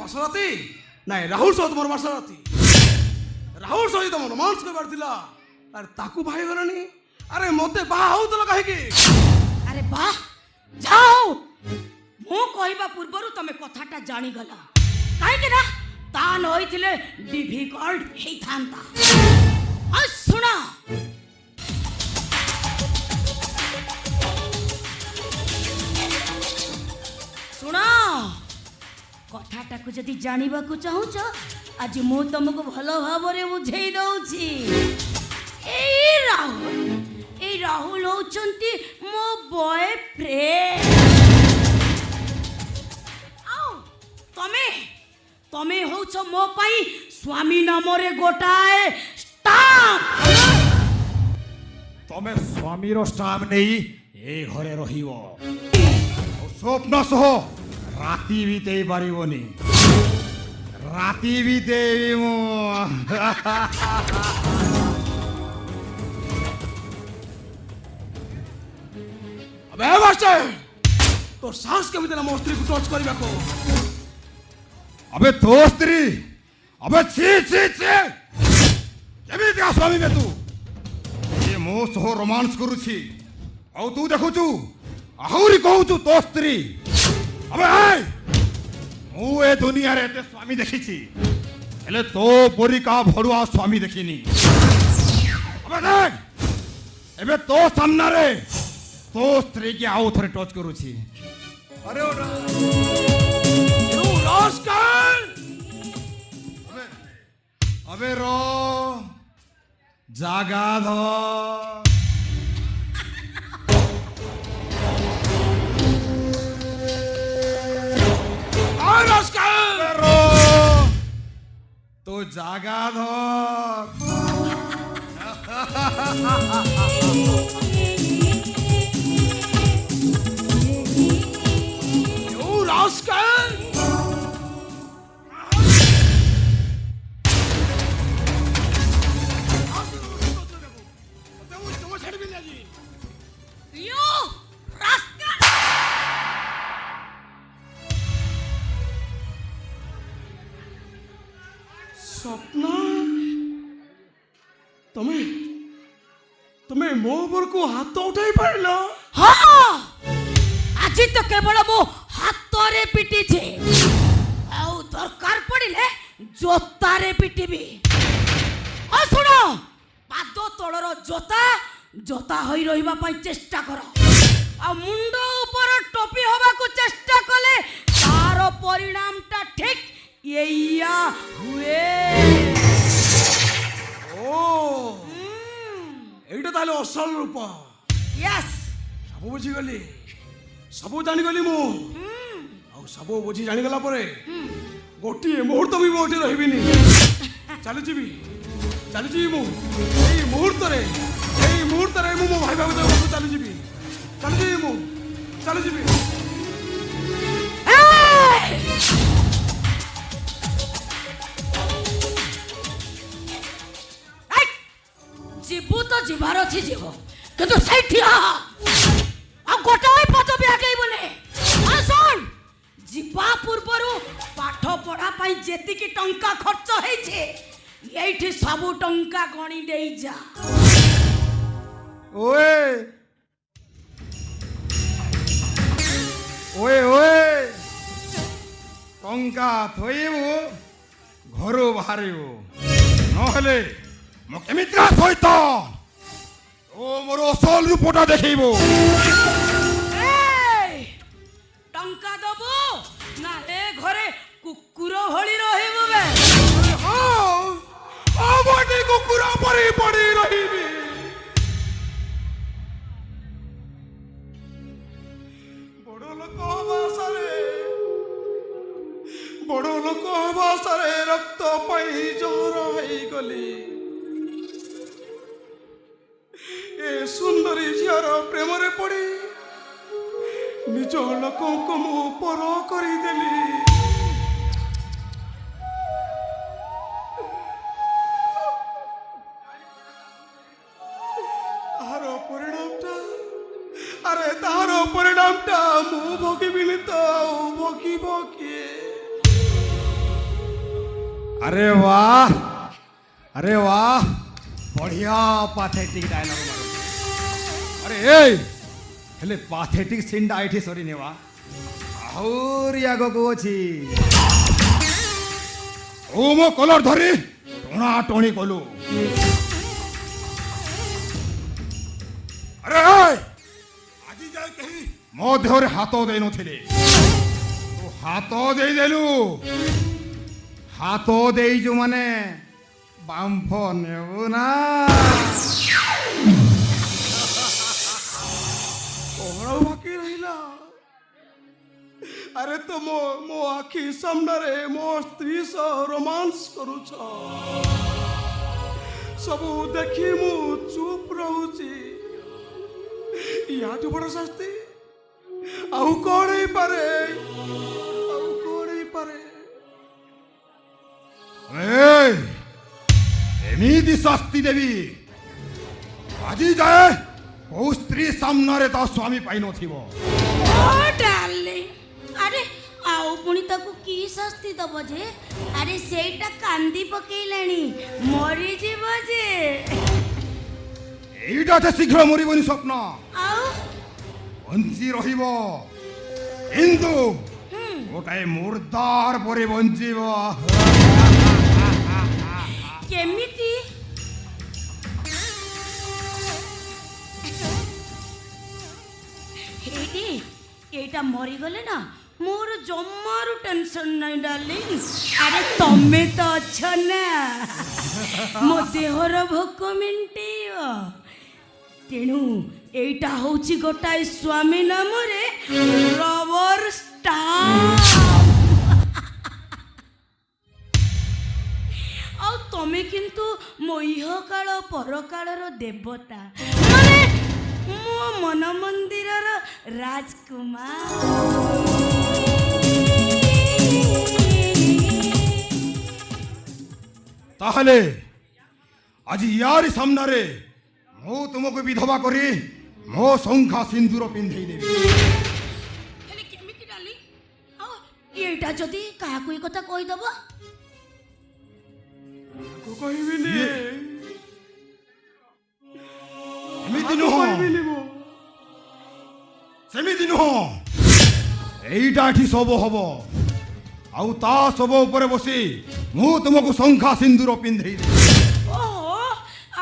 বাসরাতি নাই রাহুল সহ তোমার বাসরাতি রাহুল সহ তোমার ରୋମାନ୍ସ କରିବାର ଥିଲା ଆରେ ତାକୁ ବାହା ହେଇଗଲାଣି ଆରେ ମତେ ବାହା ହଉଥିଲ କାହିଁକି ଆରେ ବାହା ଯାଅ ମୁଁ କହିବା ପୂର୍ବରୁ ତମେ କଥାଟା ଜାଣିଗଲା କାହିଁକି ନା ତା ନଇଥିଲେ ଡିଫିକଲ୍ଟ ହେଇଥାନ୍ତା ଶୁଣ ଶୁଣ କଥାଟାକୁ ଯଦି ଜାଣିବାକୁ ଚାହୁଁଛ ଆଜି ମୁଁ ତମକୁ ଭଲ ଭାବରେ ବୁଝେଇ ଦଉଛି ଏଇ ରାହୁଲ ହଉଛନ୍ତି ମୋ ବୟଫ୍ରେଣ୍ଡ ଆଉ ତମେ ହଉଛ ମୋ ପାଇଁ ସ୍ୱାମୀ ନାମରେ ଗୋଟାଏ ଷ୍ଟାମ୍ପ ତମେ ସ୍ୱାମୀର ଷ୍ଟାମ୍ପ ନେଇ ଏ ଘରେ ରହିବ ସ୍ୱପ୍ନ ସହ ରାତି ବିତେଇ ପାରିବନି ରାତି ବିତେଇବି ମୁଁ अबे मास्टर तो साहस केमिति ना ମୋ ସ୍ତ୍ରୀକୁ ଟଚ୍ କରିବାକୁ अबे तो स्त्री अबे छी छी छी କେମିତିକା ସ୍ୱାମୀ ବେ ତୁ ଏ ମୋ ସହ ରୋମାନ୍ସ କରୁଛି ଆଉ ତୁ ଦେଖୁଛୁ ଆହୁରି କହୁଛୁ ତୋ ସ୍ତ୍ରୀ अबे ମୁଁ ଏ ଦୁନିଆରେ ଏତେ ସ୍ୱାମୀ ଦେଖିଛି ହେଲେ ତୋ ପରିକା ଭରୁଆ ସ୍ୱାମୀ ଦେଖିନି अबे देख ଏବେ ତୋ ସାମ୍ନାରେ तो स्त्री की आओ थोड़े टच करूची अरे यू रास्कल अबे रो जागा दो रास्कल रो तो जागा दो रास्कल स्वप्ना तुम्हें मो पर को हाथ उठाई पारिल हाँ आज तो केवल मो हाथरे पिटी छे आउ दरकार पड़िले जोतारे पिटिबी आ सुनो पाद तळर जोता जोता होई रहिबा पई चेष्टा कर आ मुंडो ऊपर टोपी होबा को चेष्टा कले तार परिणामटा ठीक एइया हुए ओ एटा ताले असल रूप यस सब बुझी गली सब जानी गली मु सब बुझी जानी गला परे गोटी मुहूर्त भी मोटी रहिबिनी चली जीवी मु एई मुहूर्त रे मु मो भाई बाबू तो चली जीवी मु चली जीवी जीवु तो जीवार अछि जीव किंतु सैठी आ गोटाए पद भी आगे बोले सुन जीवा पूर्वरु पाठ पढ़ा पाई जेतिकी टंका खर्च होइछे एठी सबु टंका गणी देई जा ओए ओए ओए टंका थोइबु घरु बाहरिबु नहले मो केमित्रा सहित ओ मोर असल रूपटा देखैबो टंका दबो ना ए घरे कुकुर होली रहिबो बे हां आ बडी कुकुर परी पड़ी रहिबी बड़ लोक भाषारे रक्त पाई जोर होई गली ए सुंदरी झियर प्रेम रे पड़ी निज लोक को मु पर करिदेली तार परिणामटा अरे तार परिणामटा मु भोगिबिनी तो भोगिब किए अरे वाह अरे वाह बढ़िया पाथेटिक डायलॉग मारो अरे ए हेले पाथेटिक सीनटा एठी सरी नेवा आहुरी आगको अछि ओ मो कलर धरी टोणा टोणी कलु अरे आजी जाय कही मो देहरे हाथ देई नथिले तू हाथ देई देलु हाथ देई जो माने बांफ नेबु ना कोहड़ा बाकी रहिला अरे तो मो मो आखि सामने मो स्त्री सह रोमांस करूछ सबू देखी मु चुप रहूची याठू बड़ शास्ति आउ कौन ही पारे आउ कौन ही पारे एमिति शास्ति देवी आजी जाए ओ स्त्री सामने ता स्वामी पाई नथिबो ओ डार्लिंग अरे आउ पुणी ताकू की शास्ति दब जे अरे सेटा कांदी पकेइलाणी मरी जीव जे एइटा ते शीघ्र मरिबनी स्वप्न आउ बंची रहिबो किंतु गोटाए मुर्दार परे बंचिबो केमिति हेडी एटा मरी गले ना मोर जम्मारु टेंशन नहीं डार्लिंग अरे तमे तो अच्छा ना मो देहर भोक मिंटेइयो तेणु एटा होची गोटाए स्वामी नामरे रबर स्टार आ तमे किंतु मो इह काल पर कालर देवता माने मो मन मंदिरर राजकुमार ताहले आज यारी सामने मो तुमको विधवा करी मो शंखा सिंदूर पिंधई देबी हेले केमिति डाली आ एटा जदी काहाकू ए कथा कहि दबो को कहबिनी एमिति नुह कहबिनी मो सेमिति नुह एइटा एठी सब हबो आउ ता सब ऊपर बसी मु तुमको शंखा सिंदूर पिंधई देबी ओहो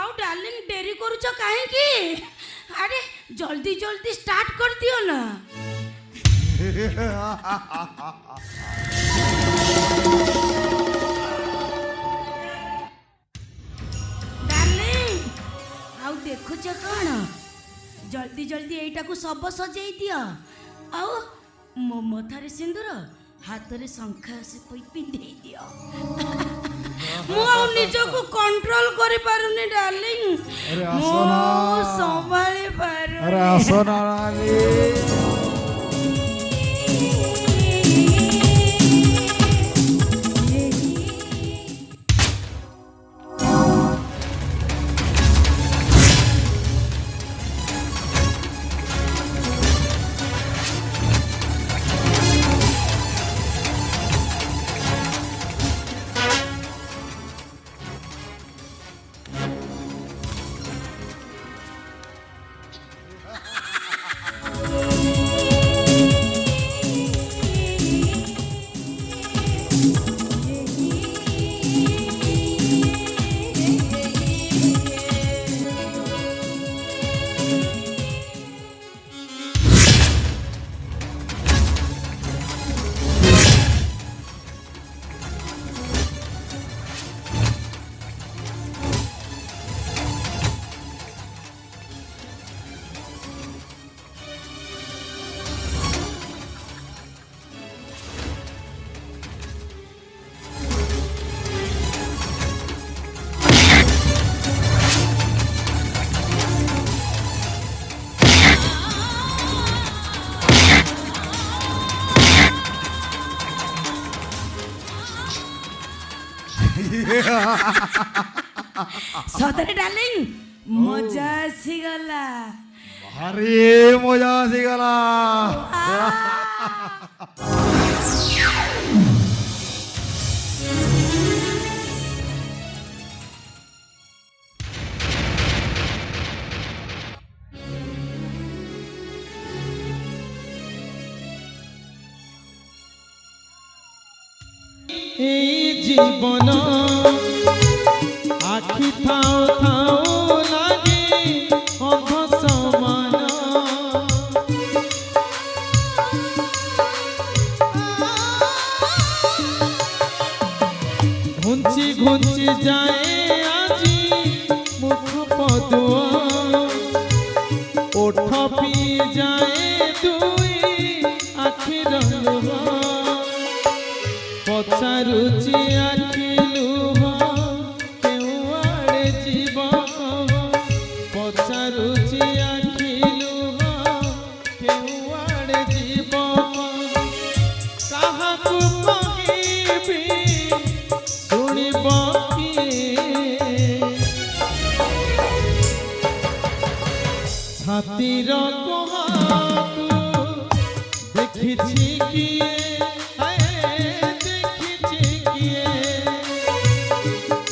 आउ डार्लिंग देरी करूछ काहे की अरे जल्दी जल्दी स्टार्ट कर दियो ना डार्लिंग आउ देखुछ कौन जल्दी जल्दी एटा को सब सजेई दियो आउ मो मथारे सिंदूर हाथ रे शंखा से पिंधेई दियो मु आउ निजको कंट्रोल करि पारुनी डार्लिंग अरे मो आसो ना। संभाली पारु अरे आसो ना रानी सतरे डार्लिंग मजा आसीगला भारी मजा आसीगला জীবন আখি থাও থাও লাগে অঘ সমান ঘুঞ্চি ঘুঞ্চি যায় আজি মুখ পদুয়া ওঠ পি যায় দুই আখির লুহ পচারুচি আখি লুহ কেউ আড়ে জীব পচারুচি আখি লুহ কেউ আড়ে জীব কাহাকু কহিবি শুনিব ছাতির কোহাকু দেখিছি কিয়ে দেখিছি কিয়ে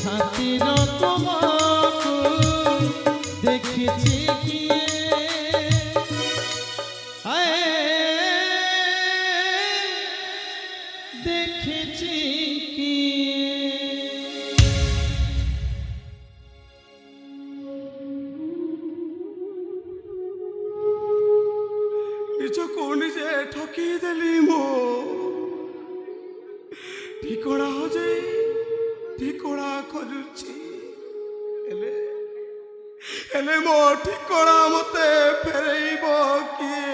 ছাতির কোহাকু দেখিছি কিয়ে দেখিছি কিয়ে ନିଜକୁ ନିଜେ ଠକି ଦେଲି ମୁଁ ଠିକଣା ହଜେଇ ଠିକଣା ଖୋଜୁଛି ହେଲେ ହେଲେ ମୋ ଠିକଣା ମତେ ଫେରେଇବ କିଏ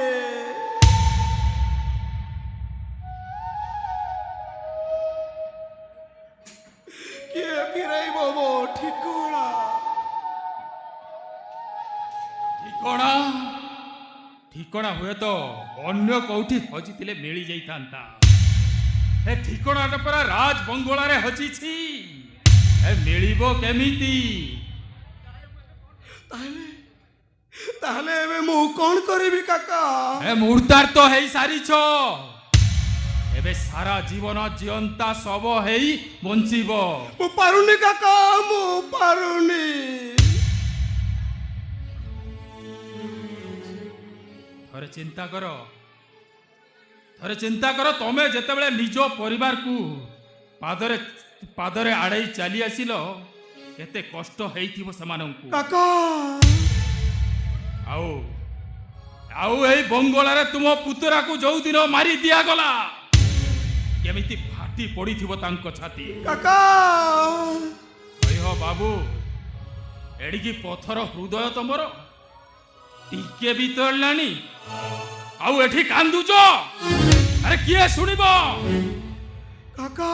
କିଏ ଫେରେଇବ ମୋ ଠିକଣା ଠିକଣା ଠିକଣା ହୁଏତ ଅନ୍ୟ କୋଉଠି ହଜିଥିଲେ ମିଳି ଯାଇଥାନ୍ତା ଏ ଠିକଣାଟା ପରା ରାଜ ବଙ୍ଗଳାରେ ହଜିଛି ଏ ମିଳିବ କେମିତି ତାହେଲେ ଏବେ ମୁଁ କଣ କରିବି କାକା ଏ ମୂର୍ତ୍ତାର୍ଥ ହେଇ ସାରିଛ ଏବେ ସାରା ଜୀବନ ଜିଅନ୍ତା ଶବ ହେଇ ବଞ୍ଚିବ ମୁଁ ପାରୁନି କାକା ମୁଁ ପାରୁନି ଥରେ ଚିନ୍ତା କର ତମେ ଯେତେବେଳେ ନିଜ ପରିବାରକୁ ପାଦରେ ଆଡ଼େଇ ଚାଲି ଆସିଲ କେତେ କଷ୍ଟ ହେଇଥିବ ସେମାନଙ୍କୁ କାକା ଆଉ ଏଇ ବଙ୍ଗଳାରେ ତୁମ ପୁତୁରାକୁ ଯୋଉ ଦିନ ମାରି ଦିଆଗଲା କେମିତି ଫାଟି ପଡ଼ିଥିବ ତାଙ୍କ ଛାତି କାକା କହ ବାବୁ ଏଡ଼ିକି ପଥର ହୃଦୟ ତମର ଟିକେ ବି ତୋଳିଲାଣି ଆଉ ଏଠି କାନ୍ଦୁଛ ଆରେ କିଏ ଶୁଣିବ କାକା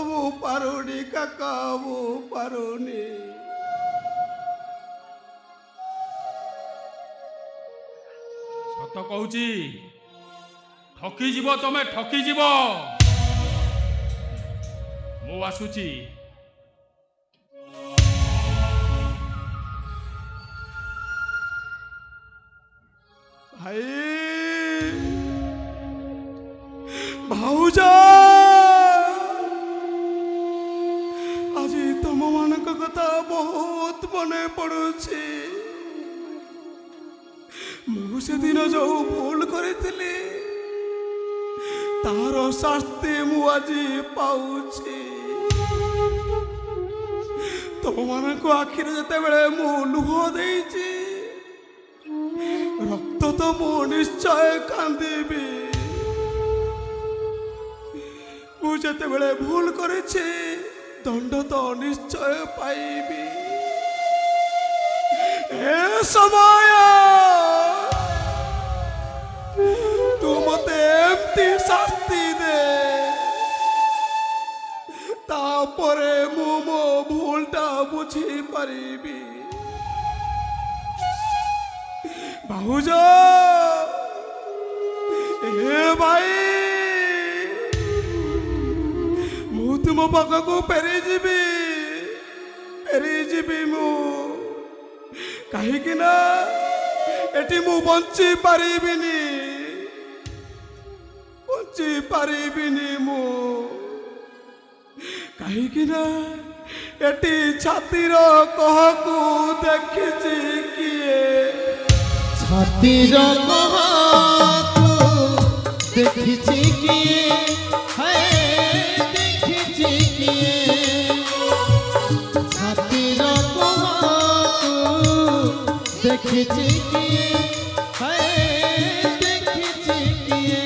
ମୁଁ ପାରୁନି କାକା ମୁଁ ପାରୁନି ସତ କହୁଛି ଠକିଯିବ ତମେ ଠକିଯିବ ମୁଁ ଆସୁଛି ଭାଇ ଭାଉଜ ଆଜି ତମମାନଙ୍କ କଥା ବହୁତ ମନେ ପଡୁଛି ମୁଁ ସେଦିନ ଯୋଉ ଭୁଲ କରିଥିଲି ତାର ଶାସ୍ତି ମୁଁ ଆଜି ପାଉଛି ତମମାନଙ୍କ ଆଖିରେ ଯେତେବେଳେ ମୁଁ ଲୁହ ଦେଇଛି ରକ୍ତ ତ ମୁଁ ନିଶ୍ଚୟ କାନ୍ଦିବି ମୁଁ ଯେତେବେଳେ ଭୁଲ କରିଛି ଦଣ୍ଡ ତ ନିଶ୍ଚୟ ପାଇବି ଏ ସମୟ ତୁ ମତେ ଏମିତି ଶାସ୍ତି ଦେ ତାପରେ ମୁଁ ମୋ ଭୁଲଟା ବୁଝିପାରିବି ଭାଉଜ ଏ ଭାଇ ମୁଁ ତୁମ ପାଖକୁ ଫେରିଯିବି ମୁଁ କାହିଁକି ନା ଏଠି ମୁଁ ବଞ୍ଚି ପାରିବିନି ମୁଁ କାହିଁକି ନା ଏଠି ଛାତିର କହକୁ ଦେଖିଛି କିଏ ছাতির কহাকু দেখিছি কিয়ে দেখিছি কিয়ে দেখেছে কিয়ে হায় দেখেছে কিয়ে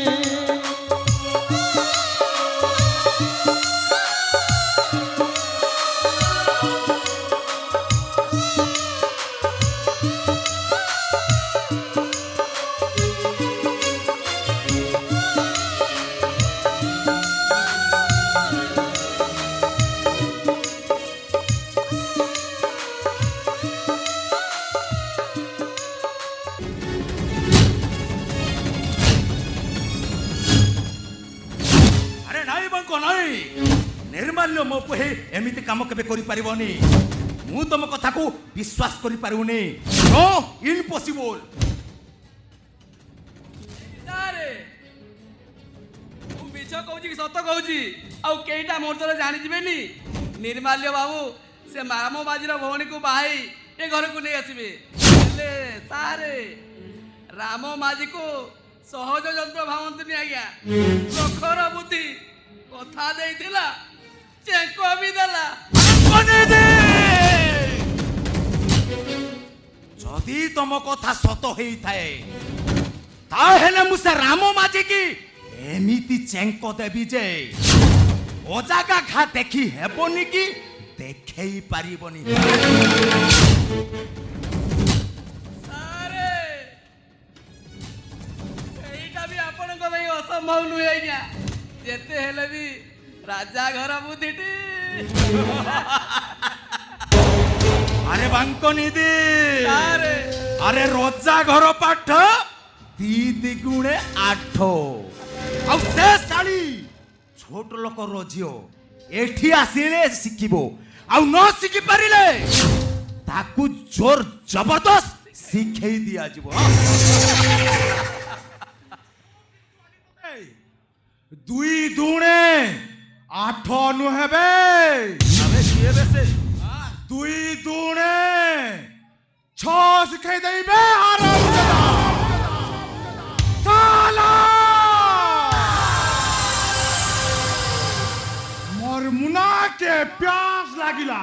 আরে নাই বঙ্ক নাই ନିର୍ମାଲ୍ୟ ମୋ ପୁଏ ଏମିତି କାମ କେବେ କରିପାରିବନି ମୁଁ ତମ କଥାକୁ ବିଶ୍ୱାସ କରିପାରିବୁନି ନୋ ଇମ୍ପସିବଲ ସାରେ ମୁଁ ମିଛ କହୁଛି କି ସତ କହୁଛି ଆଉ କେଇଟା ମୁହୂର୍ତ୍ତରେ ଜାଣିଯିବେନି ନିର୍ମାଲ୍ୟ ବାବୁ ସେ ରାମ ବାଜିର ଭଉଣୀକୁ ବାହାଇ ଏ ଘରକୁ ନେଇ ଆସିବେ ହେଲେ ସାରେ ରାମ ମାଝିକୁ ସହଜ ଯନ୍ତ୍ର ଭାବନ୍ତୁନି ଆଜ୍ଞା ପ୍ରଖର ବୁଦ୍ଧି କଥା ଦେଇଥିଲା ଚେଙ୍କ ବି ଦେଲା ଯଦି ତମ କଥା ସତ ହେଇଥାଏ ତାହେଲେ ମୁଁ ସେ ରାମ ମାଝିକି ଏମିତି ଚେଙ୍କ ଦେବି ଯେ ଅଜାଗା ଘା ଦେଖି ହେବନି କି ଦେଖେଇ ପାରିବନି ସାରେ ସେଇଟା ବି ଆପଣଙ୍କ ପାଇଁ ଅସମ୍ଭବ ନୁହେଁ ଆଜ୍ଞା ଯେତେ ହେଲେ ବି ରାଜା ଘର ବୁଦ୍ଧିଟି ଆରେ ବାଙ୍କ ନିଦି ସାରେ ଆରେ ରଜା ଘର ପାଠ ଦି ଦିଗୁଣେ 8 ଆଉ ସେ ଶାଳି ଛୋଟ ଲୋକର ଝିଅ ଏଠି ଆସିଲେ ଶିଖିବ ଆଉ ନ ଶିଖି ପାରିଲେ ତାକୁ ଜୋର ଜବରଦସ୍ତ ଶିଖେଇ ଦିଆଯିବ ଦୁଇ ଦୁଣେ 8 ନୁହେଁ ବେ আবে কিয়ে বেসে ଦୁଇ ଦୁଣେ 6 ଶିଖେଇ ଦେବେ ଆରାମ ସାଲା मोर मुना के प्यास लागिला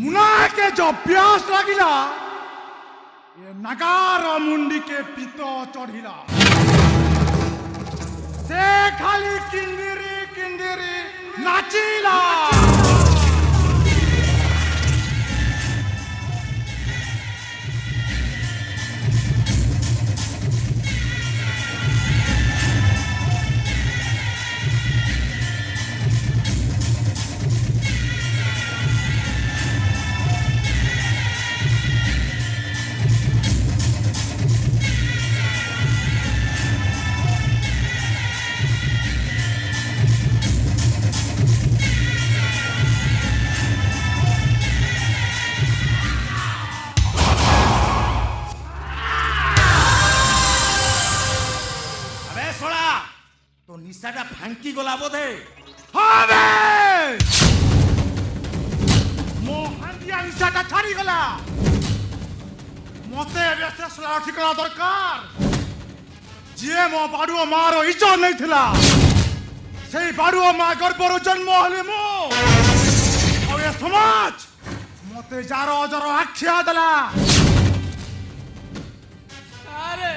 मुना के जो प्यास लागिला ये नगार मुंडी के पितो चढ़िला से खाली किंदिरी किंदिरी नाचिला तो निशाटा फांकी गला बोधे হবে মো হান্দিয়া নিশাটা ছাড়ি গলা মতে বেসেসলা ঠিকলা দরকার যে মো বাড়ুও মার ইজ্জত নাই থিলা সেই বাড়ুও মা গর্ভর জন্ম হলে মো আর এ সমাজ মতে যার অজর আখ্যা দেলা ସାରେ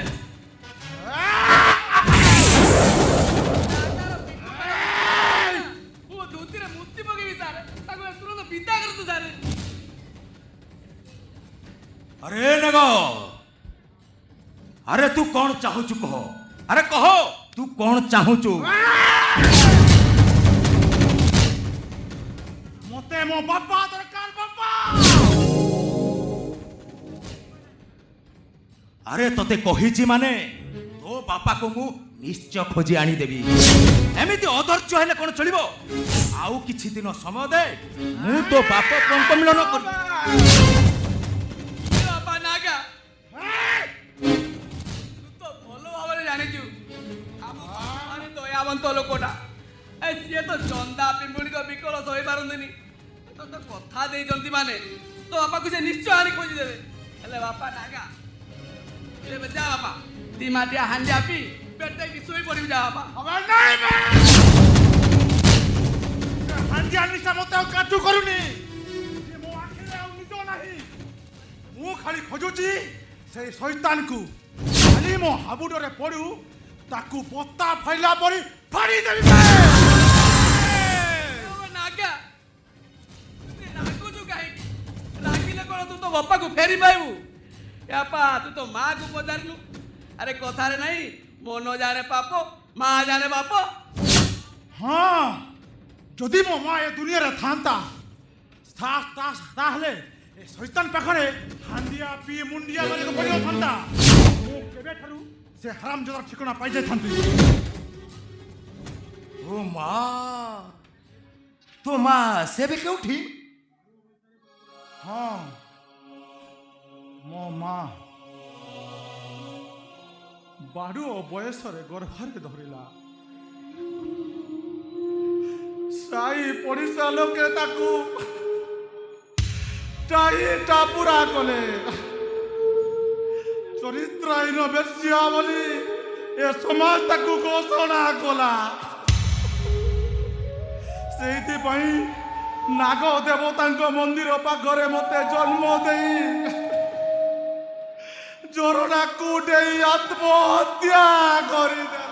ମୁଁ ଧୋତିରେ ମୁକ୍ତି ପକେଇବି ସାରେ ତାକୁ ତୁରନ୍ତ ବିଦା କରନ୍ତୁ ସାରେ अरे नगो अरे तू कौन चाहूचु कह अरे कह तू कौन चाहूचु মতে মো বাবা দরকার বাবা अरे तते कहिची माने तो बापा को मु निश्चय खोजी आनी देबी एमिति अधर्य हेले कोन चलिबो आउ किछि दिन समय दे मु तो बाप पंक मिलन कर ବାପା ନାଗା ତୁ ତ ଭଲ ଭାବରେ ଜାଣିଛୁ ଆମ ମାନେ ଦୟାବନ୍ତ ଲୋକଟା ଏ ସିଏ ତ ଚନ୍ଦା ପିମ୍ପୁଡ଼ିଙ୍କ ବିକଳ ସହିପାରନ୍ତିନି ତତେ କଥା ଦେଇଛନ୍ତି ମାନେ ତୋ ବାପାକୁ ସେ ନିଶ୍ଚୟ ଆଣି ଖୋଜିଦେବେ ହେଲେ ବାପା ନାଗା ଏବେ ଯା ବାପା ଦି ମାଟିଆ ହାଣ୍ଡିଆ ପି ପେଟେଇକି ଶୋଇ ପଡ଼ିବି ଯା ବାପା আমার নাই বে হান্দিয়া নিশা মতে কাটু করুনি যে মো আখিরে আর নিজ নাহি ଖାଲି ଖୋଜୁଛି ସେଇ ଶୈତାନକୁ ଖାଲି ମୋ ହାବୁଡ଼ରେ ପଡୁ ତାକୁ ପତା ଫାଇଲା ପରି ଫାଡ଼ି ଦେବି ନାଗା ରାଗୁଛୁ କାହିଁକି? ରାଗିଲେ କଣ ତୁ ତ ବାପାକୁ ଫେରି ପାଇବୁ? ବାପା ତୁ ତ ମାକୁ ପଚାରିଲୁ। ଆରେ କଥାରେ ନାହିଁ ମନ ଜାଣେ ପାପ ମା ଜାଣେ ବାପ। ହଁ ଯଦି ମୋ ମା ଏ ଦୁନିଆରେ ଥାନ୍ତା ତାହେଲେ ଏ ଶୈତାନ ପାଖରେ ହାଣ୍ଡିଆ ପିଇ ମୁଣ୍ଡିଆ କରିବାକୁ ପଡ଼ିନଥାନ୍ତା। ମୁଁ କେବେଠାରୁ ସେ ହାରାମଜାଦାର ଠିକଣା ପାଇଯାଇଥାନ୍ତି। ଓ ମା ତୋ ମା ସେ ବି କେଉଁଠି? ହଁ ମୋ ମା ବାଡ଼ୁଅ ବୟସରେ ଗର୍ଭରେ ଧରିଲା। ସାଇ ପଡ଼ିଶା ଲୋକେ ତାକୁ ଟାଇ ଟାପୁରା କଲେ। ଚରିତ୍ରହୀନ ବେଶ୍ୟା ବୋଲି ଏ ସମାଜ ତାକୁ ଘୋଷଣା କଲା। ସେଇଥିପାଇଁ ନାଗ ଦେବତାଙ୍କ ମନ୍ଦିର ପାଖରେ ମତେ ଜନ୍ମ ଦେଇ ଜରଣାକୁ ଡେଇ ଆତ୍ମହତ୍ୟା କରିଦେଲା।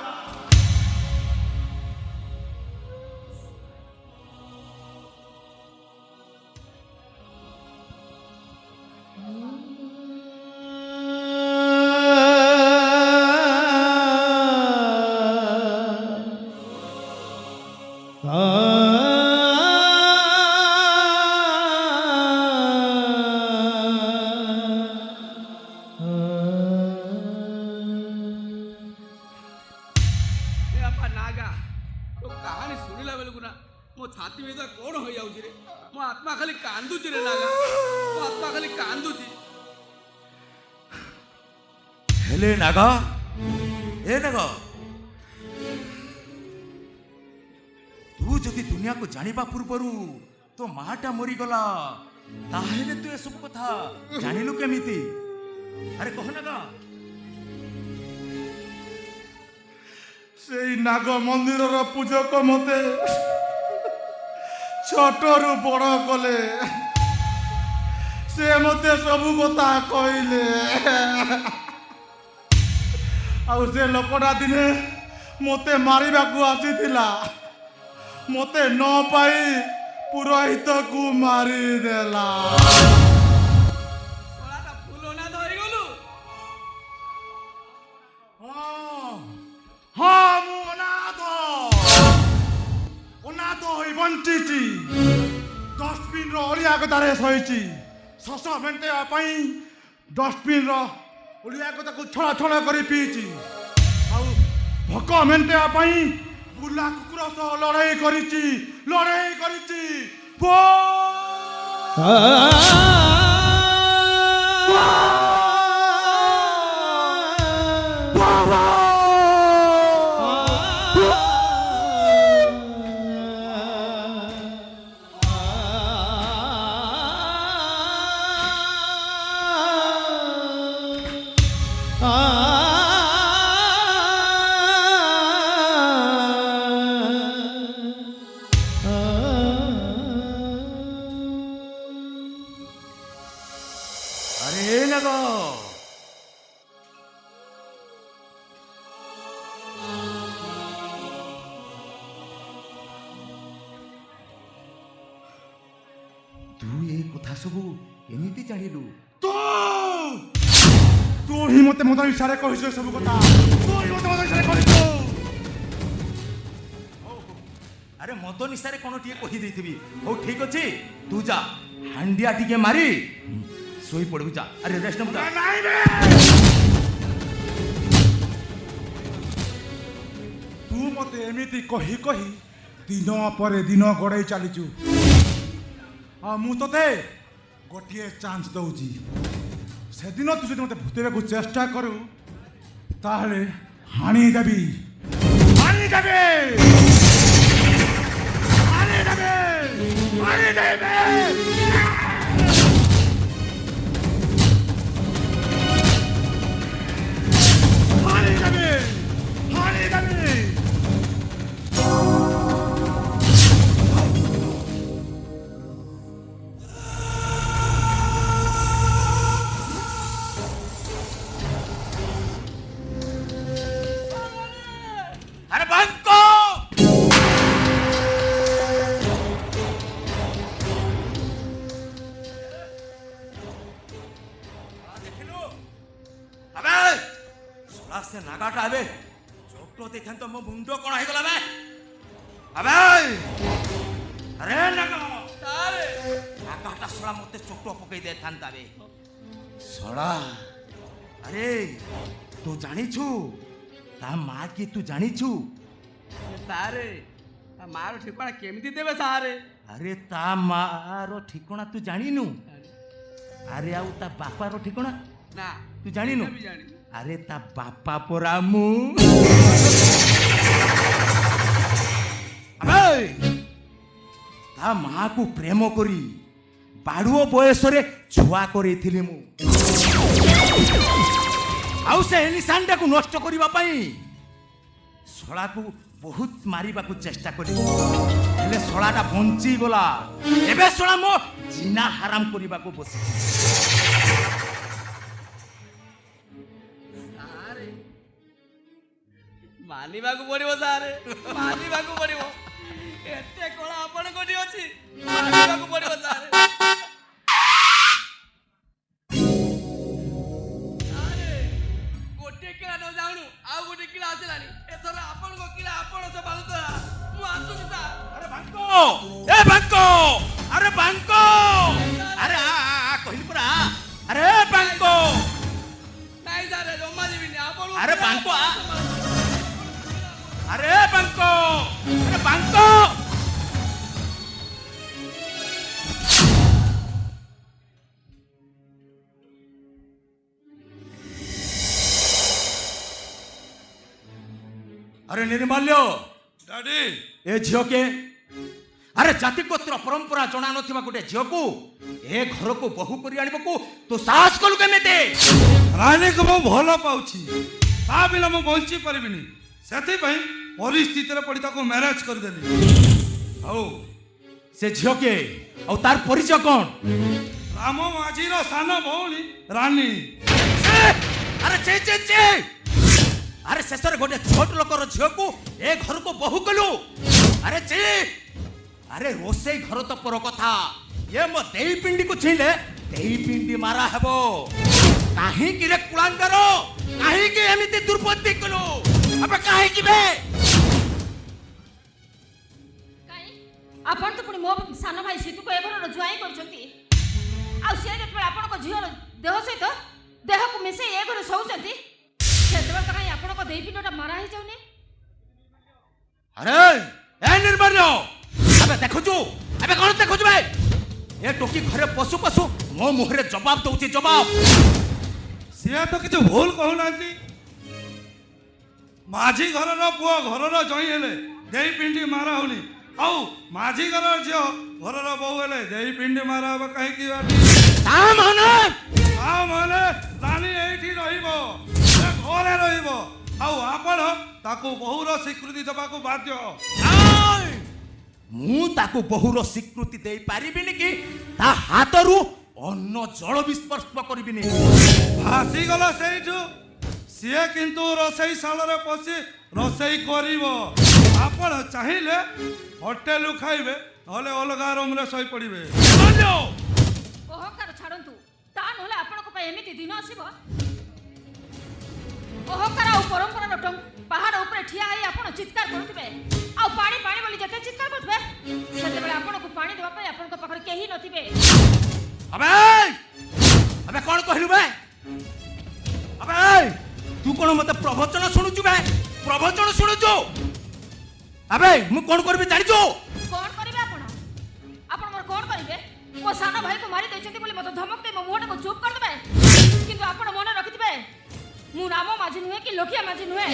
ବାପା ନାଗା ତୋ କାହାଣୀ ଶୁଣିଲା ବେଳକୁ ନା ମୋ ଛାତି ଭିତରେ କଣ ହୋଇଯାଉଛି ରେ। ମୋ ଆତ୍ମା ଖାଲି କାନ୍ଦୁଛି ରେ ନାଗା, ମୋ ଆତ୍ମା ଖାଲି କାନ୍ଦୁଛି। ହେଲେ ନାଗ ଏ ନାଗ ତୁ ଯଦି ଦୁନିଆକୁ ଜାଣିବା ପୂର୍ବରୁ ତୋ ମାଟା ମରିଗଲା ତାହେଲେ ତୁ ଏସବୁ କଥା ଜାଣିଲୁ କେମିତି? ଆରେ କହ ନାଗ। ସେଇ ନାଗ ମନ୍ଦିରର ପୂଜକ ମତେ ଛୋଟରୁ ବଡ଼ କଲେ। ସେ ମତେ ସବୁ କଥା କହିଲେ। ଆଉ ସେ ଲୋକଟା ଦିନେ ମତେ ମାରିବାକୁ ଆସିଥିଲା। ମତେ ନ ପାଇ ପୁରୋହିତକୁ ମାରିଦେଲା। ଶଳାଟା ଫୁଲ ନା ଧରିଗଲୁ। ହଁ ମୁଁ ଅନାଥ ହୋଇ ବଞ୍ଚିଛି। ଡଷ୍ଟବିନ୍ର ଅଳିଆ ଗଦାରେ ଶୋଇଛି। ଶୋଷ ମେଣ୍ଟେଇବା ପାଇଁ ଡଷ୍ଟବିନ୍ର ଅଳିଆ ଗଦାକୁ ଛଳ ଛଳ କରି ପିଇଛି। ଆଉ ଭୋକ ମେଣ୍ଟେଇବା ପାଇଁ ବୁଲା କୁକୁର ସହ ଲଢ଼େଇ କରିଛି। अरे नाग तू ए कथा सबू केमिति जानिलु? ତୁ ହିଁ ମତେ ମଦ ଇଚ୍ଛାରେ କହିଛୁ ସବୁ କଥା। ତୁ ହିଁ ମତେ ମଦ ଇଚ୍ଛାରେ କହିଛୁ। अरे मद निशारे कौन टे कही देथिबी। हो ठीक अछि तू जा हांडिया टिके मारी सोई पड़बू जा। अरे रेस्ट न जा। ନାଇଁ ବେ। ତୁ ମତେ ଏମିତି କହି କହି ଦିନ ପରେ ଦିନ ଗଡ଼େଇ ଚାଲିଛୁ। ଆଉ ମୁଁ ତତେ ଗୋଟିଏ ଚାନ୍ସ ଦଉଛି। ସେଦିନ ତୁ ଯଦି ମତେ ଭୂତେଇବାକୁ ଚେଷ୍ଟା କରୁ ତାହେଲେ ହାଣିଦେବି। ସେ ନାଗାଟା ଏବେ ଚୋଟ ଦେଇଥାନ୍ତ ମୋ ମୁଣ୍ଡ କଣ ହେଇଗଲା ବେ ଆବେ ଆରେ ନାଗା ସାରେ ନାଗାଟା ଶଳା ମତେ ଚୋଟ ପକେଇ ଦେଇଥାନ୍ତା ବେ ଶଳା ଆରେ ତୁ ଜାଣିଛୁ ତା ମା କି ତୁ ଜାଣିଛୁ ସାରେ ତା ମାର ଠିକଣା କେମିତି ଦେବେ ସାରେ ଆରେ ତା ମାର ଠିକଣା ତୁ ଜାଣିନୁ ଆରେ ଆଉ ତା ବାପାର ଠିକଣା ନା ତୁ ଜାଣିନୁ ବି ଜାଣିନି ଆରେ ତା ବାପା ପରା ମୁଁ ଆବେ ତା ମାକୁ ପ୍ରେମ କରି ବାଡ଼ୁଅ ବୟସରେ ଛୁଆ କରେଇଥିଲି ମୁଁ ଆଉ ସେ ନିଶାନଟାକୁ ନଷ୍ଟ କରିବା ପାଇଁ ଶଳାକୁ ବହୁତ ମାରିବାକୁ ଚେଷ୍ଟା କଲି ହେଲେ ଶଳାଟା ବଞ୍ଚିଗଲା ଏବେ ଶଳା ମୋ ଜିନା ହାରାମ କରିବାକୁ ବସିଛି ସାରେ ମାନିବାକୁ ପଡିବ ସାରେ ମାନିବାକୁ ପଡିବ ଏତେ କଳା ଆପଣଙ୍କଠି ଅଛି ମାନିବାକୁ ପଡିବ ସାରେ ସାରେ ଗୋଟିଏ କିଳା ନ ଯାଉଣୁ ଆଉ ଗୋଟେ କିଳା ଆସିଲାଣି ଏଥର ଆପଣଙ୍କ କିଳା ଆପଣ ସେ ବାଲୁତରା ମୁଁ ଆସୁଛି ସାର୍ ଆରେ ବାଙ୍କ ଏ ବାଙ୍କ ଆରେ ବାଙ୍କ ଆରେ କହିଲି ପରା ଆରେ ବାଙ୍କ ନାଇଁ ସାରେ ଜମା ଯିବିନି ଆପଣ ଆରେ ବାଙ୍କ ଆରେ ବାଙ୍କ ଆରେ ବାଙ୍କ अरे निर्माल्य ଡାଡି ए झील के अरे जाति गोत्र परंपरा जना नथिबा गोटे झील को ए घर को बहु करी आनिबको तू साहस कलु केमेते ରାଣୀକୁ ମୁଁ ଭଲ ପାଉଛି ତା ବିନା ମୁଁ ବଞ୍ଚି ପାରିବିନି ସେଥିପାଇଁ ପରିସ୍ଥିତିରେ ପଡ଼ି ତାକୁ ମ୍ୟାରେଜ କରିଦେଲି ଆଉ से झील के और तार परिचय कौन ରାମ ମାଝିର ସାନ ଭଉଣୀ ରାନୀ अरे चे चे चे अरे शेषर गोटे छोट लोकर झील को ए घर को बहु कलु अरे चे अरे रोसे घर तो पर कथा ये मो देई पिंडी को छिले देई पिंडी मारा हेबो काहे कि रे कुलांगर काहे कि एमिति दुर्बुद्धि कलु अबे काहे कि बे କାଇଁ ଆପଣ ତ ପୁଣି ମୋ ସାନ ଭାଇ ସିତୁକୁ ଏ ଘରର ଜ୍ୱାଇଁ କରିଛନ୍ତି ଆଉ ସେ ଯେତେବେଳେ ଆପଣଙ୍କ ଝିଅର ଦେହ ସହିତ ଦେହକୁ ମିଶେଇ ଏ ଘରେ ଶୋଉଛନ୍ତି ସେତେବେଳେ କାହିଁ ଆପଣଙ୍କ ଦେଇ ପିଣ୍ଡଟା ମାରା ହେଇଯାଉନି अरे ए निर्माल्य अबे देखुछु अबे कोन देखुछु बे ए टोकी घरे पशु पशु मो मुहरे जवाब दउची जवाब ସିଏ ତ କିଛି ଭୁଲ କହୁନାହାନ୍ତି ମାଝି ଘରର ପୁଅ ଘରର ଜଇଁ ହେଲେ ଦେଇ ପିଣ୍ଡି ମାରା ହଉନି ଆଉ ମାଝି ଘରର ଝିଅ ଘରର ବୋହୂ ହେଲେ ଦେଇ ପିଣ୍ଡି ମାରା ହବ କାହିଁକି ତା ମାନେ ତା ମାନେ ରାନୀ ଏଇଠି ରହିବ ସେ ଘରେ ରହିବ ଆଉ ଆପଣ ତାକୁ ବୋହୂର ସ୍ୱୀକୃତି ଦେବାକୁ ବାଧ୍ୟ ଆଇ! ମୁଁ ତାକୁ ବହୁର ସ୍ୱୀକୃତି ଦେଇ ପାରିବିନି କି ତା ହାତରୁ ଅନ୍ନ ଜଳ ବିସ୍ପର୍ଶ କରିବିନି ଆସିଗଲା ସେଇଠୁ ସିଏ କିନ୍ତୁ ରୋଷେଇ ଶାଳରେ ପଶି ରୋଷେଇ କରିବ ଆପଣ ଚାହିଁଲେ ହୋଟେଲରୁ ଖାଇବେ ନହେଲେ ଅଲଗା ରୁମ୍ରେ ଶୋଇପଡ଼ିବେ ଅହଙ୍କାର ଛାଡ଼ନ୍ତୁ ତା ନହେଲେ ଆପଣଙ୍କ ପାଇଁ ଏମିତି ଦିନ ଆସିବ ଅହଙ୍କାର ଆଉ ପରମ୍ପରାର ପାହାଡ଼ ଉପରେ ଠିଆ ହେଇ ଆପଣ ଚିତ୍କାର କରୁଥିବେ ଆଉ ପାଣି ପାଣି ବୋଲି ଯେତେ ଚିତ୍କାର କରୁଥିବେ ସେତେବେଳେ ଆପଣଙ୍କୁ ପାଣି ଦେବା ପାଇଁ ଆପଣଙ୍କ ପାଖରେ କେହି ନଥିବେ अबे अबे कौन कहलु बे अबे तू कौन मते प्रवचन सुनुचु बे प्रवचन सुनुचु अबे मु कौन करबी जानिचु କଣ କରିବେ ଆପଣ ଆପଣ ମୋର କଣ କରିବେ ମୋ ସାନ ଭାଇକୁ ମାରି ଦେଇଛନ୍ତି ବୋଲି ମୋତେ ଧମକ ଦେଇ ମୋ ମୁହଁଟାକୁ ଚୁପ୍ କରିଦେବେ କିନ୍ତୁ ଆପଣ ମନେ ରଖିଥିବେ ମୁଁ ରାମ ମାଝି ନୁହେଁ କି ଲୋକିଆ ମାଝି ନୁହେଁ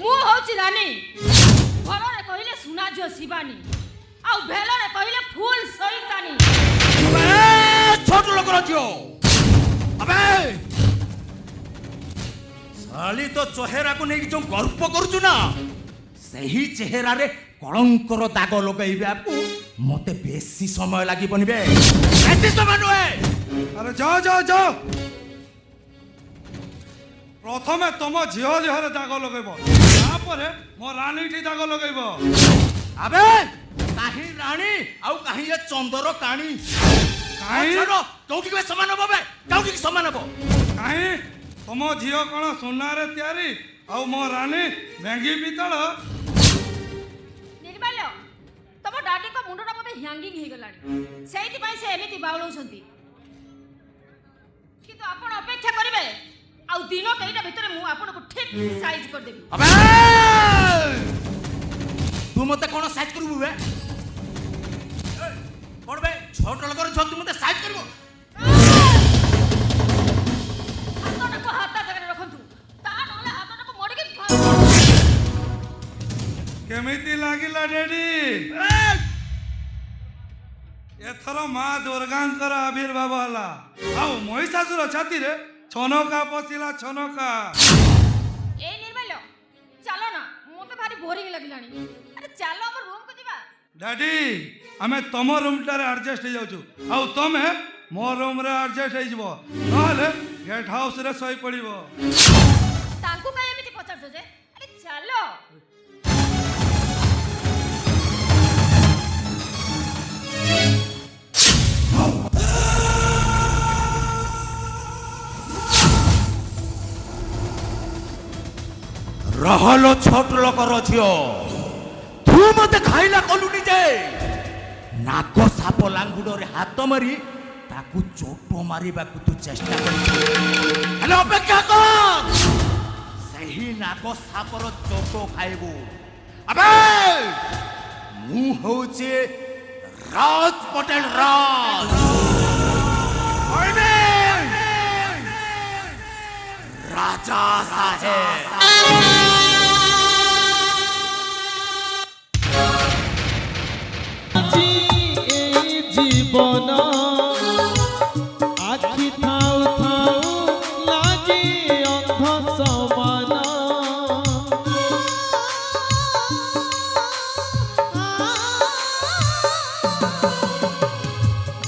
ମୁଁ ହଉଛି ରାନୀ ଘରରେ କହିଲେ ସୁନା ଝିଅ ଶିବାନୀ ଆଉ ଭେଲରେ କହିଲେ ଫୁଲ ସଇତାନୀ अबे छोट लोक रखियो अबे साली तो चेहरा को नहीं जो गर्व करूचु ना सही चेहरा रे कलंकर दाग लगाइबे मते बेसी समय लागि बनिबे बेसी समय नुहे ଆରେ ଯାଅ ଯାଅ ଯାଅ ପ୍ରଥମେ ତମ ଝିଅ ଦେହରେ ଦାଗ ଲଗେଇବ ତାପରେ ମୋ ରାଣୀଠି ଦାଗ ଲଗେଇବ अबे काहे रानी आउ काहे ये चंदर काणी କାହିଁ कौटी के समान हबो बे कौटी के समान हबो କାହିଁ ତମ ଝିଅ କ'ଣ ସୁନାରେ ତିଆରି ଆଉ ମୋ ରାଣୀ ଭେଙ୍ଗି ପିତଳ। ନିର୍ମାଲ୍ୟ ତମ ଡାଡିଙ୍କ ମୁଣ୍ଡଟା ମତେ ହ୍ୟାଙ୍ଗିଂ ହେଇଗଲାଣି, ସେଇଥିପାଇଁ ସେ ଏମିତି ବାଉଳଉଛନ୍ତି। କିନ୍ତୁ ଆପଣ ଅପେକ୍ଷା କରିବେ, ଆଉ ଦିନ କେଇଟା ଭିତରେ ମୁଁ ଆପଣଙ୍କୁ ଠିକ୍ ସାଇଜ୍ କରିଦେବି। अबे तू मते कोन साइज करबु बे? कोन बे छोट लगर छ तू मते साइज करबो? ହାତଟାକୁ ହାତ ଜାଗାରେ ରଖନ୍ତୁ, ତା ନହେଲେ ହାତଟାକୁ ମୋଡ଼ିକି କେମିତି ଲାଗିଲା ଡେଡି? ଏଥର ମା ଦୁର୍ଗାଙ୍କର ଆବିର୍ଭାବ ହେଲା, ଆଉ ମହିଷାସୁର ଛାତିରେ ଛନକା ପଶିଲା ଛନକା। ଏ ନିର୍ମାଲ୍ୟ ଚାଲ ନା, ମତେ ଭାରି ବୋରିଂ ଲାଗିଲାଣି। ଆରେ ଚାଲ ଆମ ରୁମକୁ ଯିବା। ଡାଡି ଆମେ ତମ ରୁମଟାରେ ଆଡଜଷ୍ଟ ହେଇଯାଉଛୁ, ଆଉ ତମେ ମୋ ରୁମରେ ଆଡଜଷ୍ଟ ହେଇଯିବ, ନହେଲେ ଗେଟ୍ ହାଉସରେ ଶୋଇ ପଡ଼ିବ। ତାଙ୍କୁ କାଇଁ ଏମିତି ପଚାରୁଛ ଯେ? ଆରେ ଚାଲ। रहलो छोट लकर झियो, तू मते खाइला कलुनी जे नाक साप लांगुडरे हाथ मारी ताकू चोट मारिबा को तू चेष्टा करी। हेलो अपेक्षा कर, सही नाक सापर चोट खाइबू। अबे मु होचे राज पटेल राज, राजा साहेब। আজি এই জীবন আখি থাও থাও লাগে অন্ধ সমান।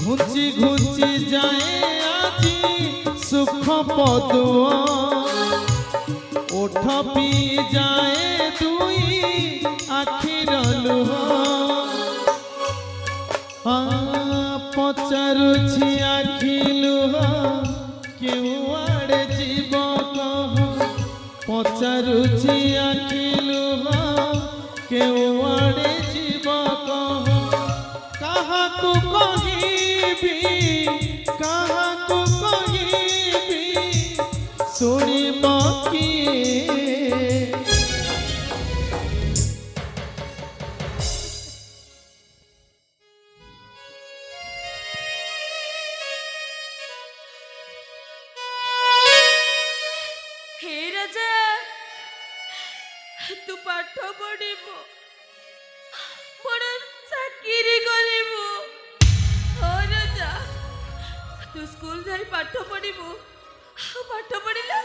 ঘুচি ঘুচি যায় আজি সুখ পদুয়া, ওঠ পি যায় দুই আখির লুহ। পচারুছি আখি লুহ কেউ আড়ে জীব কহ, পচারুছি আখি লুহ কেউ আড়ে জীব কহ। কাহাকু কহিবি কাহাকু কহিবি শুনিব কিয়ে? ହେ ରାଜା, ତୁ ପାଠ ପଢିବୁ, ବଡ଼ ଚାକିରି କରିବୁ। ହଁ ରାଜା, ତୁ ସ୍କୁଲ ଯାଇ ପାଠ ପଢିବୁ, ପାଠ ପଢିଲେ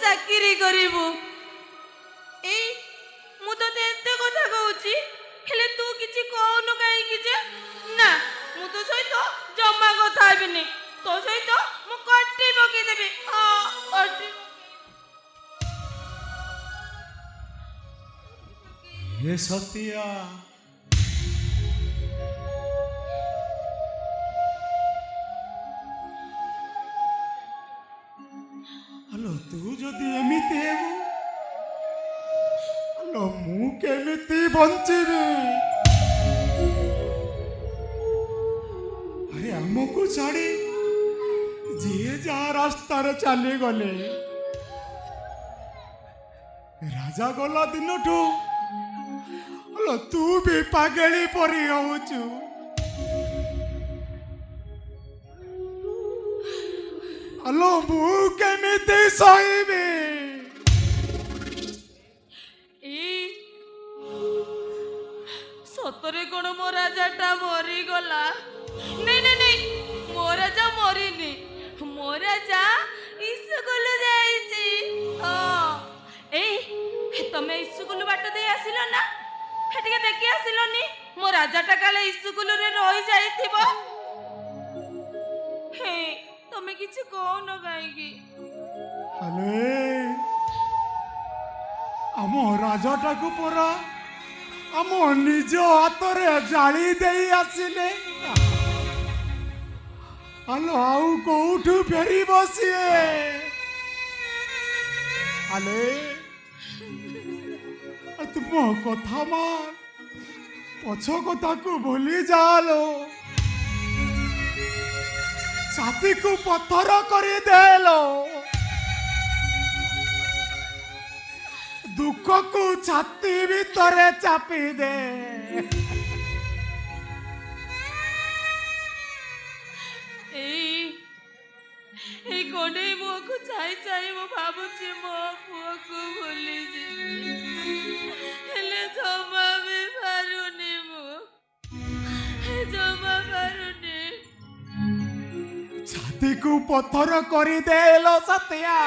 ଚାକିରି କରିବୁ। ଏଇ ମୁଁ ତତେ ଏତେ କଥା କହୁଛି, ହେଲେ ତୁ କିଛି କହୁନୁ କାହିଁକି ଯେ? ନା, ମୁଁ ତୋ ସହିତ ଜମା କଥା ହେବିନି, ତୋ ସହିତ ମୁଁ କଟି ପକେଇଦେବି। ହଁ କଟି। हे सतिया, ହ୍ୟାଲୋ ତୁ ଯଦି ଏମିତି ହେବୁ, ହ୍ୟାଲୋ ମୁଁ କେମିତି ବଞ୍ଚିବି? ଆରେ ଆମକୁ ଛାଡ଼ି ଯିଏ ଯାହା ରାସ୍ତାରେ ଚାଲିଗଲେ, ରାଜା ଗଲା ଦିନଠୁ ହ୍ୟାଲୋ ତୁ ବି ପାଗେଳି ପରି ହଉଛୁ। ହ୍ୟାଲୋ ମୁଁ କେମିତି ସହିବି? ସତରେ କଣ ମୋ ରାଜାଟା ମରିଗଲା? ନାଇଁ ନାଇଁ ନାଇଁ, ମୋ ରାଜା ମରିନି, ମୋ ରାଜା ଇସ୍କୁଲ ଯାଇଛି। ଏଇ ତମେ ଇସ୍କୁଲ ବାଟ ଦେଇ ଆସିଲ ନା, ଟିକେ ଦେଖି ଆସିଲନି? ମୋ ରାଜାଟା କାଳେ ଇସ୍କୁଲରେ ରହି ଯାଇଥିବ। ହେ ତମେ କିଛି କହୁନ କାହିଁକି? ଆଲେ ଆମ ରାଜାଟାକୁ ପରା ଆମ ନିଜ ହାତରେ ଜାଳି ଦେଇ ଆସିଲେ। ଆଲୋ ଆଉ କୋଉଠୁ ଫେରିବ ସିଏ? ଆଲେ ମୋ କଥା ମାନ, ପଛ କଥାକୁ ଭୁଲି ଯାଲୋ, ଛାତିକୁ ପଥର କରିଦେଲୋ, ଦୁଃଖକୁ ଛାତି ଭିତରେ ଚାପି ଦେ। এই কনেই মুখକୁ চাই চাই ମୁଁ ଭାବୁଛି ମୋ ପୁଅକୁ ଭୁଲି ଯିବି, ହେଲେ ଜମା ବି ପାରୁନି, ମୁଁ ଜମା ପାରୁନି। ଛାତିକୁ ପଥର କରିଦେଲୋ ସତ୍ୟା।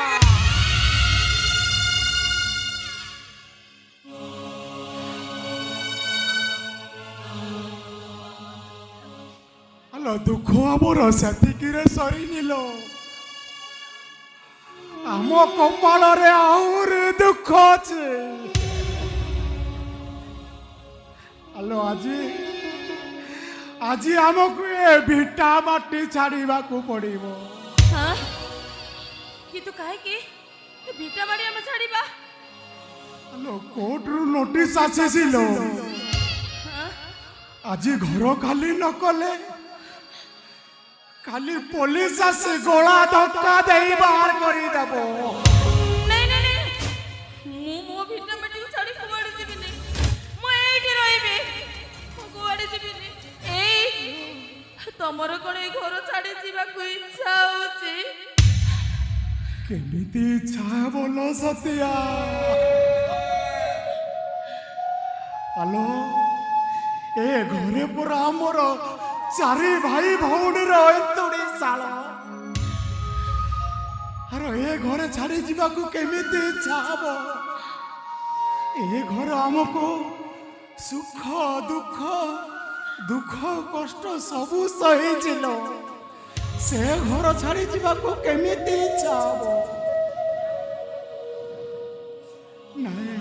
ଆଲୋ ଦୁଃଖ ଆମର ସେତିକିରେ ସରିନିଲୋ, ଆମ କପାଳରେ ଆହୁରି ଦୁଃଖ ଅଛି। ଆଲୋ ଆଜି ଆମକୁ ଏ ଭିଟା ମାଟି ଛାଡ଼ିବାକୁ ପଡ଼ିବ। କିନ୍ତୁ କାହିଁକି ଭିଟା ମାଟି ଆମେ ଛାଡ଼ିବା? ଆଲୋ କୋର୍ଟରୁ ନୋଟିସ୍ ଆସିছিলো, ଆଜି ଘର ଖାଲି ନ କଲେ ଖାଲି ପୋଲିସ ଆସି ଗୋଳା ଧକ୍କା ଦେଇ ବାହାର କରିଦେବ। ମୁଁ ମୋ ଭିଟା ମାଟିକୁ ଛାଡ଼ି କୁଆଡ଼େ ଯିବିନି, ମୁଁ ଏଇଠି ରହିବି, କୁଆଡ଼େ ଯିବିନି। ତମର କ'ଣ ଏଇ ଘର ଛାଡ଼ି ଯିବାକୁ ଇଚ୍ଛା ହଉଛି? କେମିତି ଇଚ୍ଛା ହେବ ଲୋ ସତ୍ୟା? ଆଲୋ ଏ ଘରେ ପୁରା ଆମର 4 ଭାଇ ଭଉଣୀର ଏନ୍ତୁଡ଼ି ଶାଳ। ଆରେ ଏ ଘରେ ଛାଡ଼ି ଯିବାକୁ କେମିତି ଇଚ୍ଛା ହବ? ଏ ଘର ଆମକୁ ସୁଖ ଦୁଃଖ କଷ୍ଟ ସବୁ ସହିছিল, ସେ ଘର ଛାଡ଼ି ଯିବାକୁ କେମିତି ଇଚ୍ଛା ହବ? ନାଇଁ,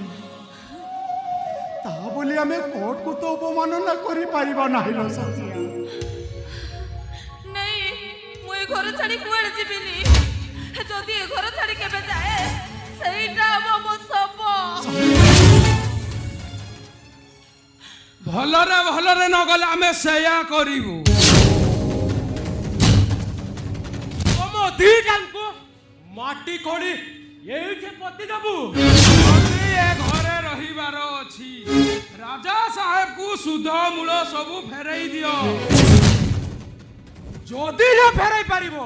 ତା ବୋଲି ଆମେ କୋର୍ଟକୁ ତ ଅବମାନନା କରିପାରିବା ନାହିଁ ଲୋ ସତ୍ୟା। ନାଇଁ, ମୁଁ ଏ ଘର ଛାଡ଼ି କୁଆଡ଼େ ଯିବିନି। ଯଦି ଏ ଘର ଛାଡ଼ି କେବେ ଯାଏ, ସେଇଟା ହବ ମୋ ଶବ। ଭଲରେ ନ ଗଲେ ଆମେ ସେଇଆ କରିବୁ। ତମ ଦିଟାଙ୍କୁ ମାଟି ଖୋଳି ଏଇଠି ପୋତି ଦେବୁ। ଯଦି ଏ ଘରେ ରହିବାର ଅଛି, ରାଜା ସାହେବକୁ ସୁଧ ମୂଳ ସବୁ ଫେରେଇ ଦିଅ। ଯଦି ନ ଫେରେଇ ପାରିବ,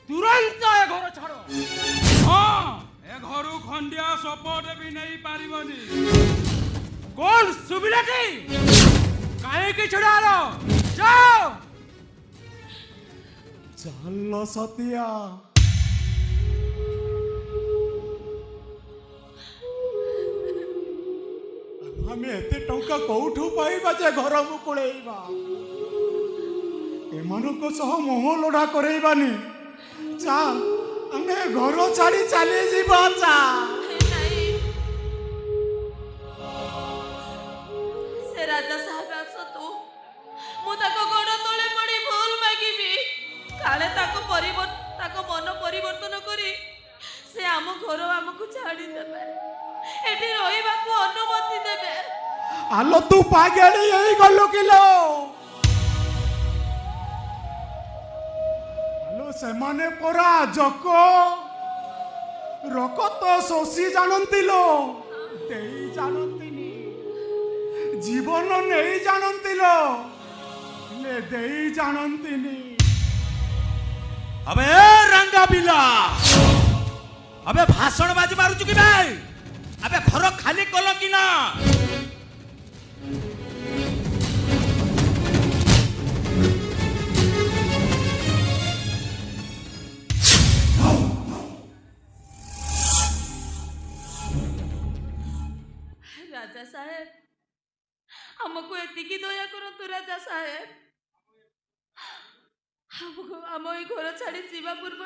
ତୁରନ୍ତ ଏ ଘର ଛାଡ଼। ହଁ, ଏ ଘରୁ ଖଣ୍ଡିଆ ସପଟେ ବି ନେଇ ପାରିବନି। କଣ ସୁବିଲାଟି? କାହିଁକି ଛିଡ଼ା ହେଲ? ଯାଅ। ଚାଲ ସତ୍ୟା। ଆମେ ଏତେ ଟଙ୍କା କୋଉଠୁ ପାଇବା ଯେ ଘର ମୁକୁଳେଇବା? ଏମାନଙ୍କ ସହ ମୋହ ଲୋଢା କରେଇବାନି। ଚାଲ ଆମେ ଘର ଛାଡ଼ି ଚାଲିଯିବା। ସେ ରାଜା ସାହେବ ଆସନ୍ତୁ, ମୁଁ ତାଙ୍କ ଗୋଡ଼ ତଳେ ପଡ଼ି ଭୁଲ ମାଗିବି। କାଳେ ତାଙ୍କ ମନ ପରିବର୍ତ୍ତନ କରି ସେ ଆମ ଘର ଆମକୁ ଛାଡ଼ିଦେବେ, ଏଠି ରହିବାକୁ ଅନୁମତି ଦେବେ। ଆଲୋ ତୁ ପାଗେଳି ହେଇଗଲୁ କିଲୋ? ଆଲୋ ସେମାନେ ପରା ରକତ ଶୋଷି ଜାଣନ୍ତି ଲୋ, ଦେଇ ଜାଣନ୍ତିନି। ଜୀବନ ନେଇ ଜାଣନ୍ତି ଲୋ, ହେଲେ ଦେଇ ଜାଣନ୍ତିନି। अबे रंगा बिला, अबे भाषण बाजी मारुचु कि भाई? अबे घर खाली कल कि ना? राजा साहेब, हमको एतिकी दया करतु राजा साहेब। आम ए घर छाड़ी जीवा पूर्व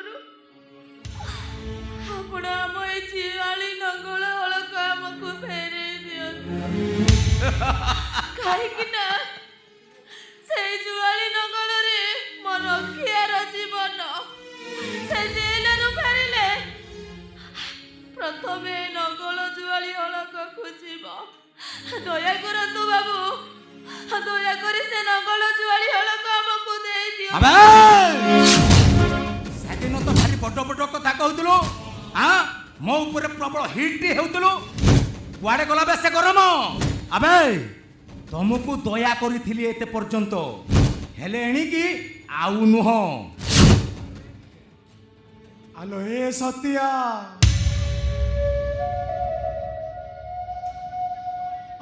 आपण आम ए जिवाली नंगल हलक आमको फेरे कहीं से जुआली नंगल रे मोर रखियार जीवन से जेलर फेरिले प्रथमे नंगल जुआली हलक खोजिब ଦୟା କରନ୍ତୁ ବାବୁ, ଦୟାକରି ସେ ନଙ୍ଗଳ ଜୁଆଳି ହଳକୁ ଆମକୁ ଦେଇ ଦିଅ। ଆବେ ସେଦିନ ତ ଭାରି ବଡ ବଡ କଥା କହୁଥିଲୁ, ମୋ ଉପରେ ପ୍ରବଳ ହିଟ୍ ହେଉଥିଲୁ, କୁଆଡେ ଗଲା ବେ ସେ ଗରମ? ଆବେ ତମକୁ ଦୟା କରିଥିଲି ଏତେ ପର୍ଯ୍ୟନ୍ତ, ହେଲେ ଏଣିକି ଆଉ ନୁହଁ। ଆଲୋ ଏ ସତ୍ୟା,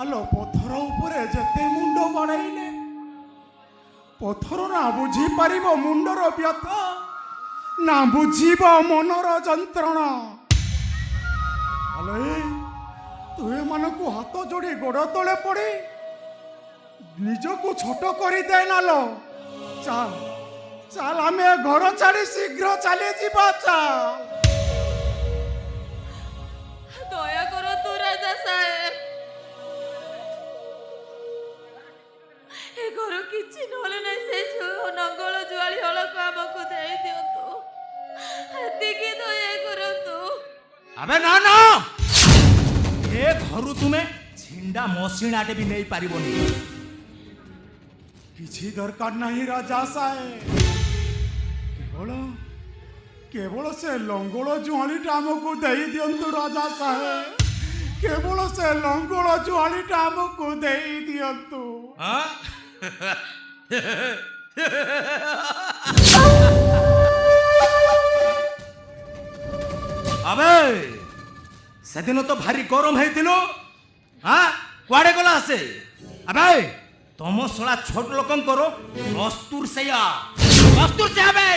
ଆଲୋ ପଥର ଉପରେ ଯେତେ ମୁଣ୍ଡ ବଢେଇଲେ ପଥର ନା ବୁଝିପାରିବ ମୁଣ୍ଡର ବ୍ୟଥା, ନା ବୁଝିବ ମନର ଯନ୍ତ୍ରଣା। ଆଲୋ ତୁ ଏମାନଙ୍କୁ ହାତ ଯୋଡ଼ି ଗୋଡ଼ ତଳେ ପଡ଼ି ନିଜକୁ ଛୋଟ କରିଦେ ନାଲୋ। ଚାଲ ଚାଲ ଆମେ ଘର ଛାଡ଼ି ଶୀଘ୍ର ଚାଲିଯିବା, ଚାଲ। ଦୟା କରନ୍ତୁ ରାଜା ସାହେବ, ଏ ଘର କିଛି ନହେଲେ ନାହିଁ, ସେ ନଙ୍ଗଳ ଜୁଆଳି ହଳକୁ ଆମକୁ ଦେଇ ଦିଅନ୍ତୁ, ଏତିକି ଦୟା କରନ୍ତୁ। ଆବେ ନା ନା, ଏ ଘରୁ ତୁମେ ଛିଣ୍ଡା ମସିଣାଟେ ବି ନେଇ ପାରିବନି। କିଛି ଦରକାର ନାହିଁ ରାଜା ସାହେବ, କେବଳ ସେ ଲଙ୍ଗଳ ଜୁଆଳିଟା ଆମକୁ ଦେଇ ଦିଅନ୍ତୁ ରାଜା ସାହେବ, କେବଳ ସେ ଲଙ୍ଗଳ ଜୁଆଳିଟା ଆମକୁ ଦେଇ ଦିଅନ୍ତୁ। ଆବେ ସେଦିନ ତ ଭାରି ଗରମ ହେଇଥିଲୁ, କୁଆଡେ ଗଲା ସେ? ଆବେ ତମ ଶଳା ଛୋଟ ଲୋକଙ୍କର ଦସ୍ତୁର ସେଇଆ, ଦସ୍ତୁର ସେ। ଆବେ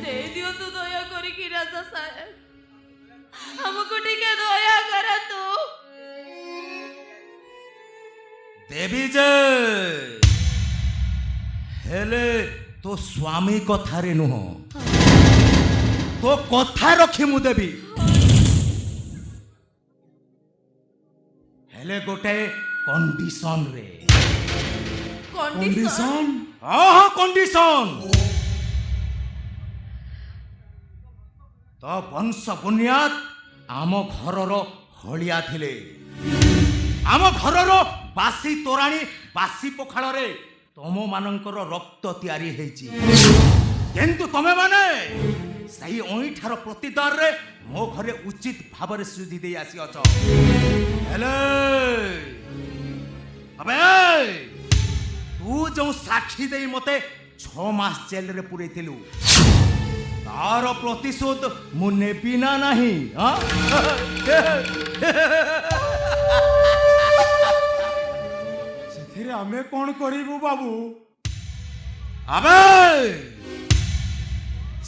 ଦେଇ ଦିଅନ୍ତୁ ଦୟା କରିକି ରାଜା ସାହେବ, ଆମକୁ ଟିକେ ଦୟା କରନ୍ତୁ। ଦେବି ଯେ, ହେଲେ ତୋ ସ୍ୱାମୀ କଥାରେ ନୁହଁ, ତୋ କଥା ରଖି ମୁଁ ଦେବି, ହେଲେ ଗୋଟେ କଣ୍ଡିସନରେ। କଣ୍ଡିସନ? ହଁ କଣ୍ଡିସନ। ତ ବଂଶ ବୁନିୟାଦ ଆମ ଘରର ହଳିଆ ଥିଲେ, ଆମ ଘରର ବାସି ତୋରାଣୀ ବାସି ପଖାଳରେ ତମ ମାନଙ୍କର ରକ୍ତ ତିଆରି ହେଇଛି, କିନ୍ତୁ ତମେ ମାନେ ସେହି ଅଇଁଠାର ପ୍ରତିଦାନରେ ମୋ ଘରେ ଉଚିତ ଭାବରେ ସୁଝି ଦେଇ ଆସିଅଛ। ହେଲେ ଆବେ ତୁ ଯେଉଁ ସାକ୍ଷୀ ଦେଇ ମତେ 6 ମାସ ଜେଲରେ ପୁରେଇଥିଲୁ, ତାର ପ୍ରତିଶୋଧ ମୁଁ ନେବି ନା ନାହିଁ? ସେଥିରେ ଆମେ କ'ଣ କରିବୁ ବାବୁ? ଆବେ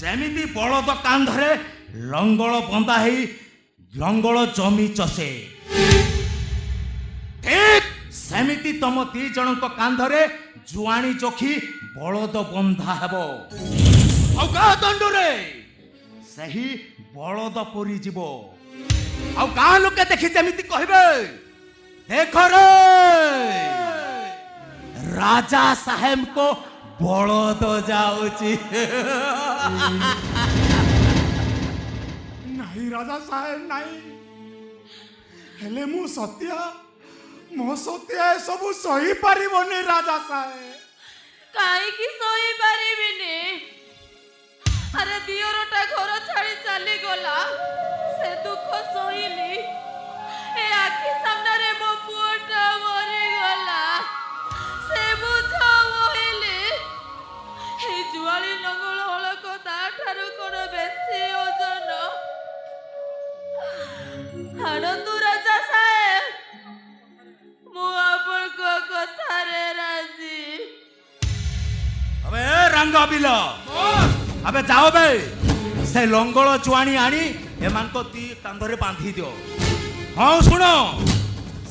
ଯେମିତି ବଳଦ କାନ୍ଧରେ ଲଙ୍ଗଳ ବନ୍ଧା ହେଇ ଲଙ୍ଗଳ ଜମି ଚଷେ, ଠିକ୍ ସେମିତି ତମ 2 ଜଣଙ୍କ କାନ୍ଧରେ ଜୁଆଣି ଚୋଖି ବଳଦ ବନ୍ଧା ହେବ, ଆଉ ଗାଁ ଦଣ୍ଡରେ ସେହି ବଳଦ ପରି ଯିବ, ଆଉ ଗାଁ ଲୋକେ ଦେଖି ଯେମିତି କହିବେ, ଦେଖ ରେ ରାଜା ସାହେବଙ୍କ ବଳଦ ଯାଉଛି। ନାହିଁ ରାଜା ସାହେବ ନାହିଁ, ହେଲେ ମୋ ସତ୍ୟା ଏସବୁ ସହିପାରିବନି ରାଜା ସାହେବ। କାହିଁକି ସହିପାରିବିନି? ଆରେ ଦିଅରଟା ଘର ଛାଡ଼ି ଚାଲିଗଲା, ସେ ଦୁଃଖ ସହିଲି, ଏ ଆଖି ସାମ୍ନାରେ ମୋ ପୁଅଟା ମରିଗଲା, ସେ ବୁଝ ବୋହିଲି, ଏ ଜୁଆଳି ନଙ୍ଗଳ ହଳକ ତାଠାରୁ କ'ଣ ବେଶୀ ଓଜନ? ଆଣନ୍ତୁ ରାଜା ସାହେବ, ମୁଁ ଆପଣଙ୍କ କଥାରେ ରାଜି। अबे रंगा बिला, अबे जाओ बे से लंगल जुआणी आनी एमानको ती कांधरे बांधी दियो। हाँ सुनो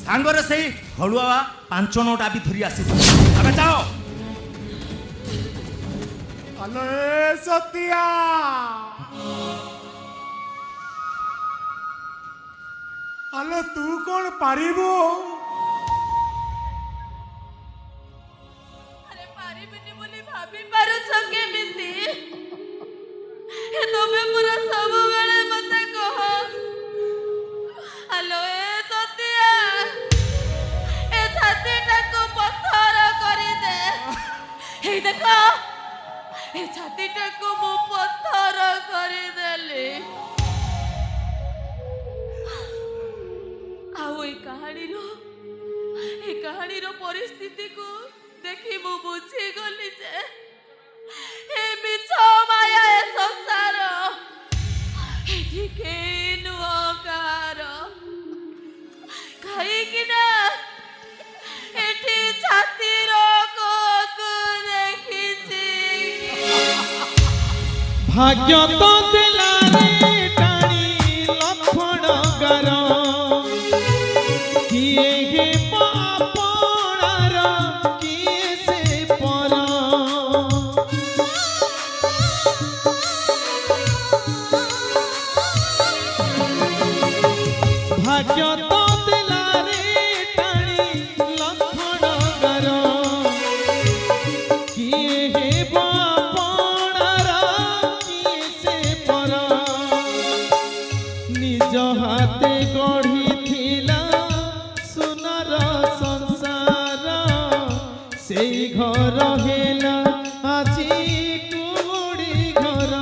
सांगरे से हलुआ 5-9टा भी धरी आसी। अबे जाओ। हेलो सत्या, हेलो तू कौन पारिबो? अरे पारिबिनी बोली भाभी पारुछ केमिति? हे तमे पूरा सब बेले मते कह ଏ ଛାତିଟାକୁ ମୁଁ ପଥର କରିଦେଲି। ଆଉ ଏ କାହାଣୀର ପରିସ୍ଥିତିକୁ ଦେଖି ମୁଁ ବୁଝିଗଲି ଯେ ଏ ମିଛ ମାୟା ଏ ସଂସାର ଏଠି କେହି ନୁହଁ କାହାର। କାହିଁକି ନା ଏଠି ଛାତିର କୋକୁ ଦେଖିଛି। भाग्य तो दिलारे टाणी लखण गार किए हे पापणार किए से पर भाग्य तो दिलारे टाणी लखण गार किए हे निज हाथे गढ़ी थिला सुनार संसार से घर हेला आजी कुड़ी घर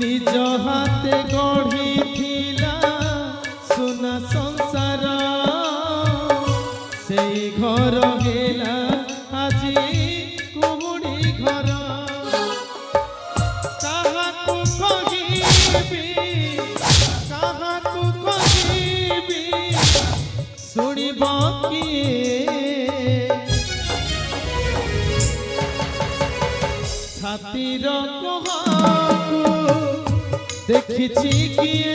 निज हाथे गढ़ी थिला सुना संसार से घर हेला आजी कुड़ी घर काहाकू कहिबी शुणिब किए छातीर कहाकू देखिछि किए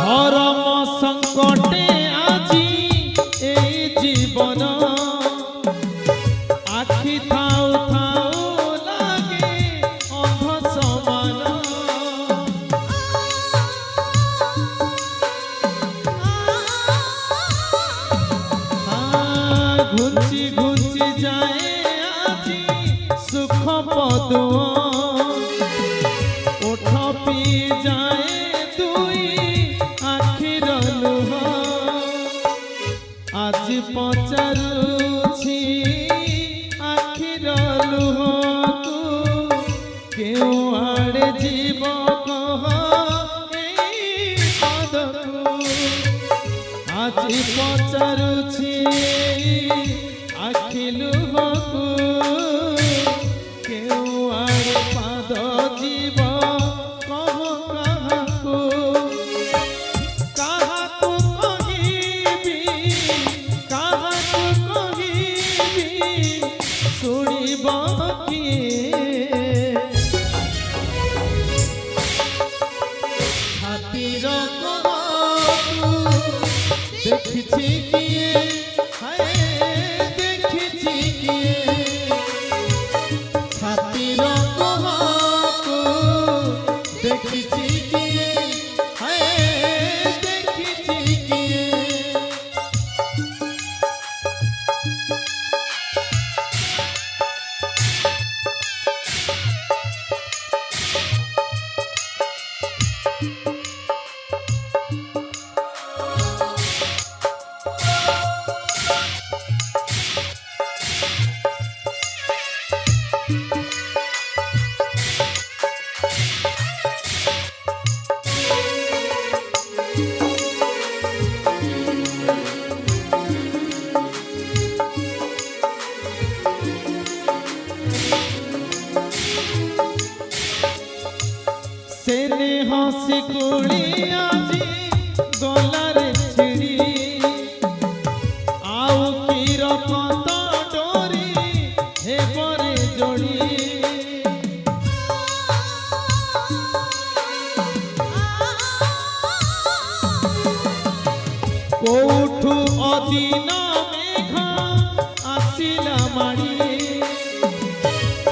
धर्म संकटे आजी ए जीवन आखि थाउ थाउ लागे अंध समान घुंची घुंची जाए आजी सुख पदुआ ओठ पी जाए आज पचारुछि आखिर लुहकू केउ आड़े जीव कह एई पदकू आज पचारुछि आखि लुहकू केउ आड़े पाद जीव कह काहाकू शुणिब किए छातीर कहाकू देखिछि किए हाय देखिछि किए छातीर कहाकू देखिछि किए हाय देखिछि किए सेने हसी कुड़ी आजी गलारे छिड़ी आउ कीर पत डोरी हे परे जोड़ी দিন মেঘ আসিলা মাড়ি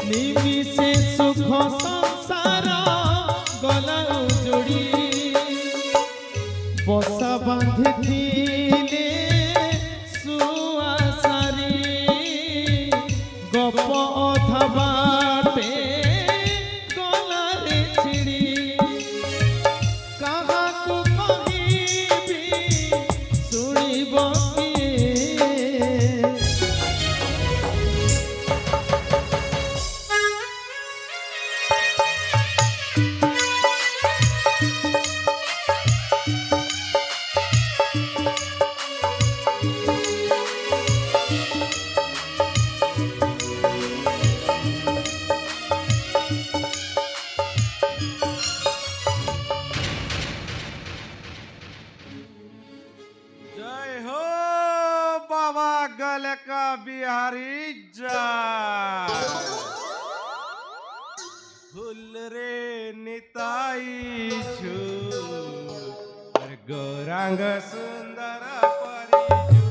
নিমিষে সুখ সংসার গলা উজুড়ি বসা বাঁধিলে সুয়াসারি গপ অধা বাটে গলারে ছিড়ি কাহাকু কহিবি শুনিব কিয়ে जय हो बाबा गल का बिहारी जय फूल रे निताई छु गौरांग सुंदर परिजू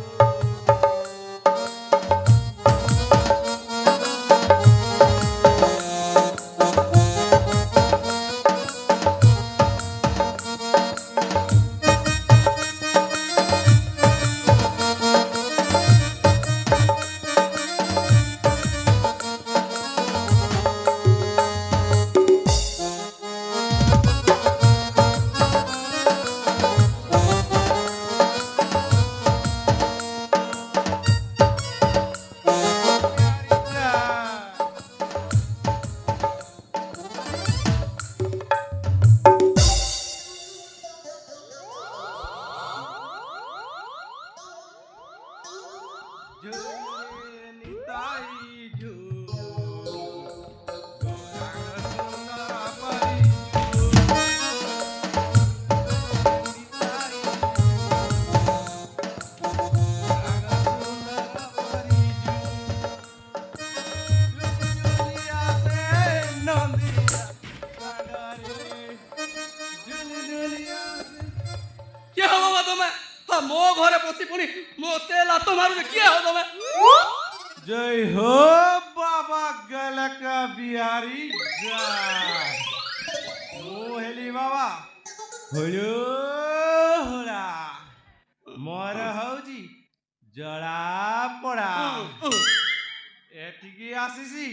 କିଏ ହବ ବା ତମେ? ହଁ, ମୋ ଘରେ ପଶି ପୁଣି ମୋତେ ଲାତ ମାରୁଛ, କିଏ ହବ ତମେ? जय हो बाबा गल का बिहारी जय ମୁଁ ହେଲି ବାବା ହୁଳୁ ହୁଳା ମୋର ହଉଛି ଜଳା ପଡ଼ା ଏଠିକି ଆସିଛି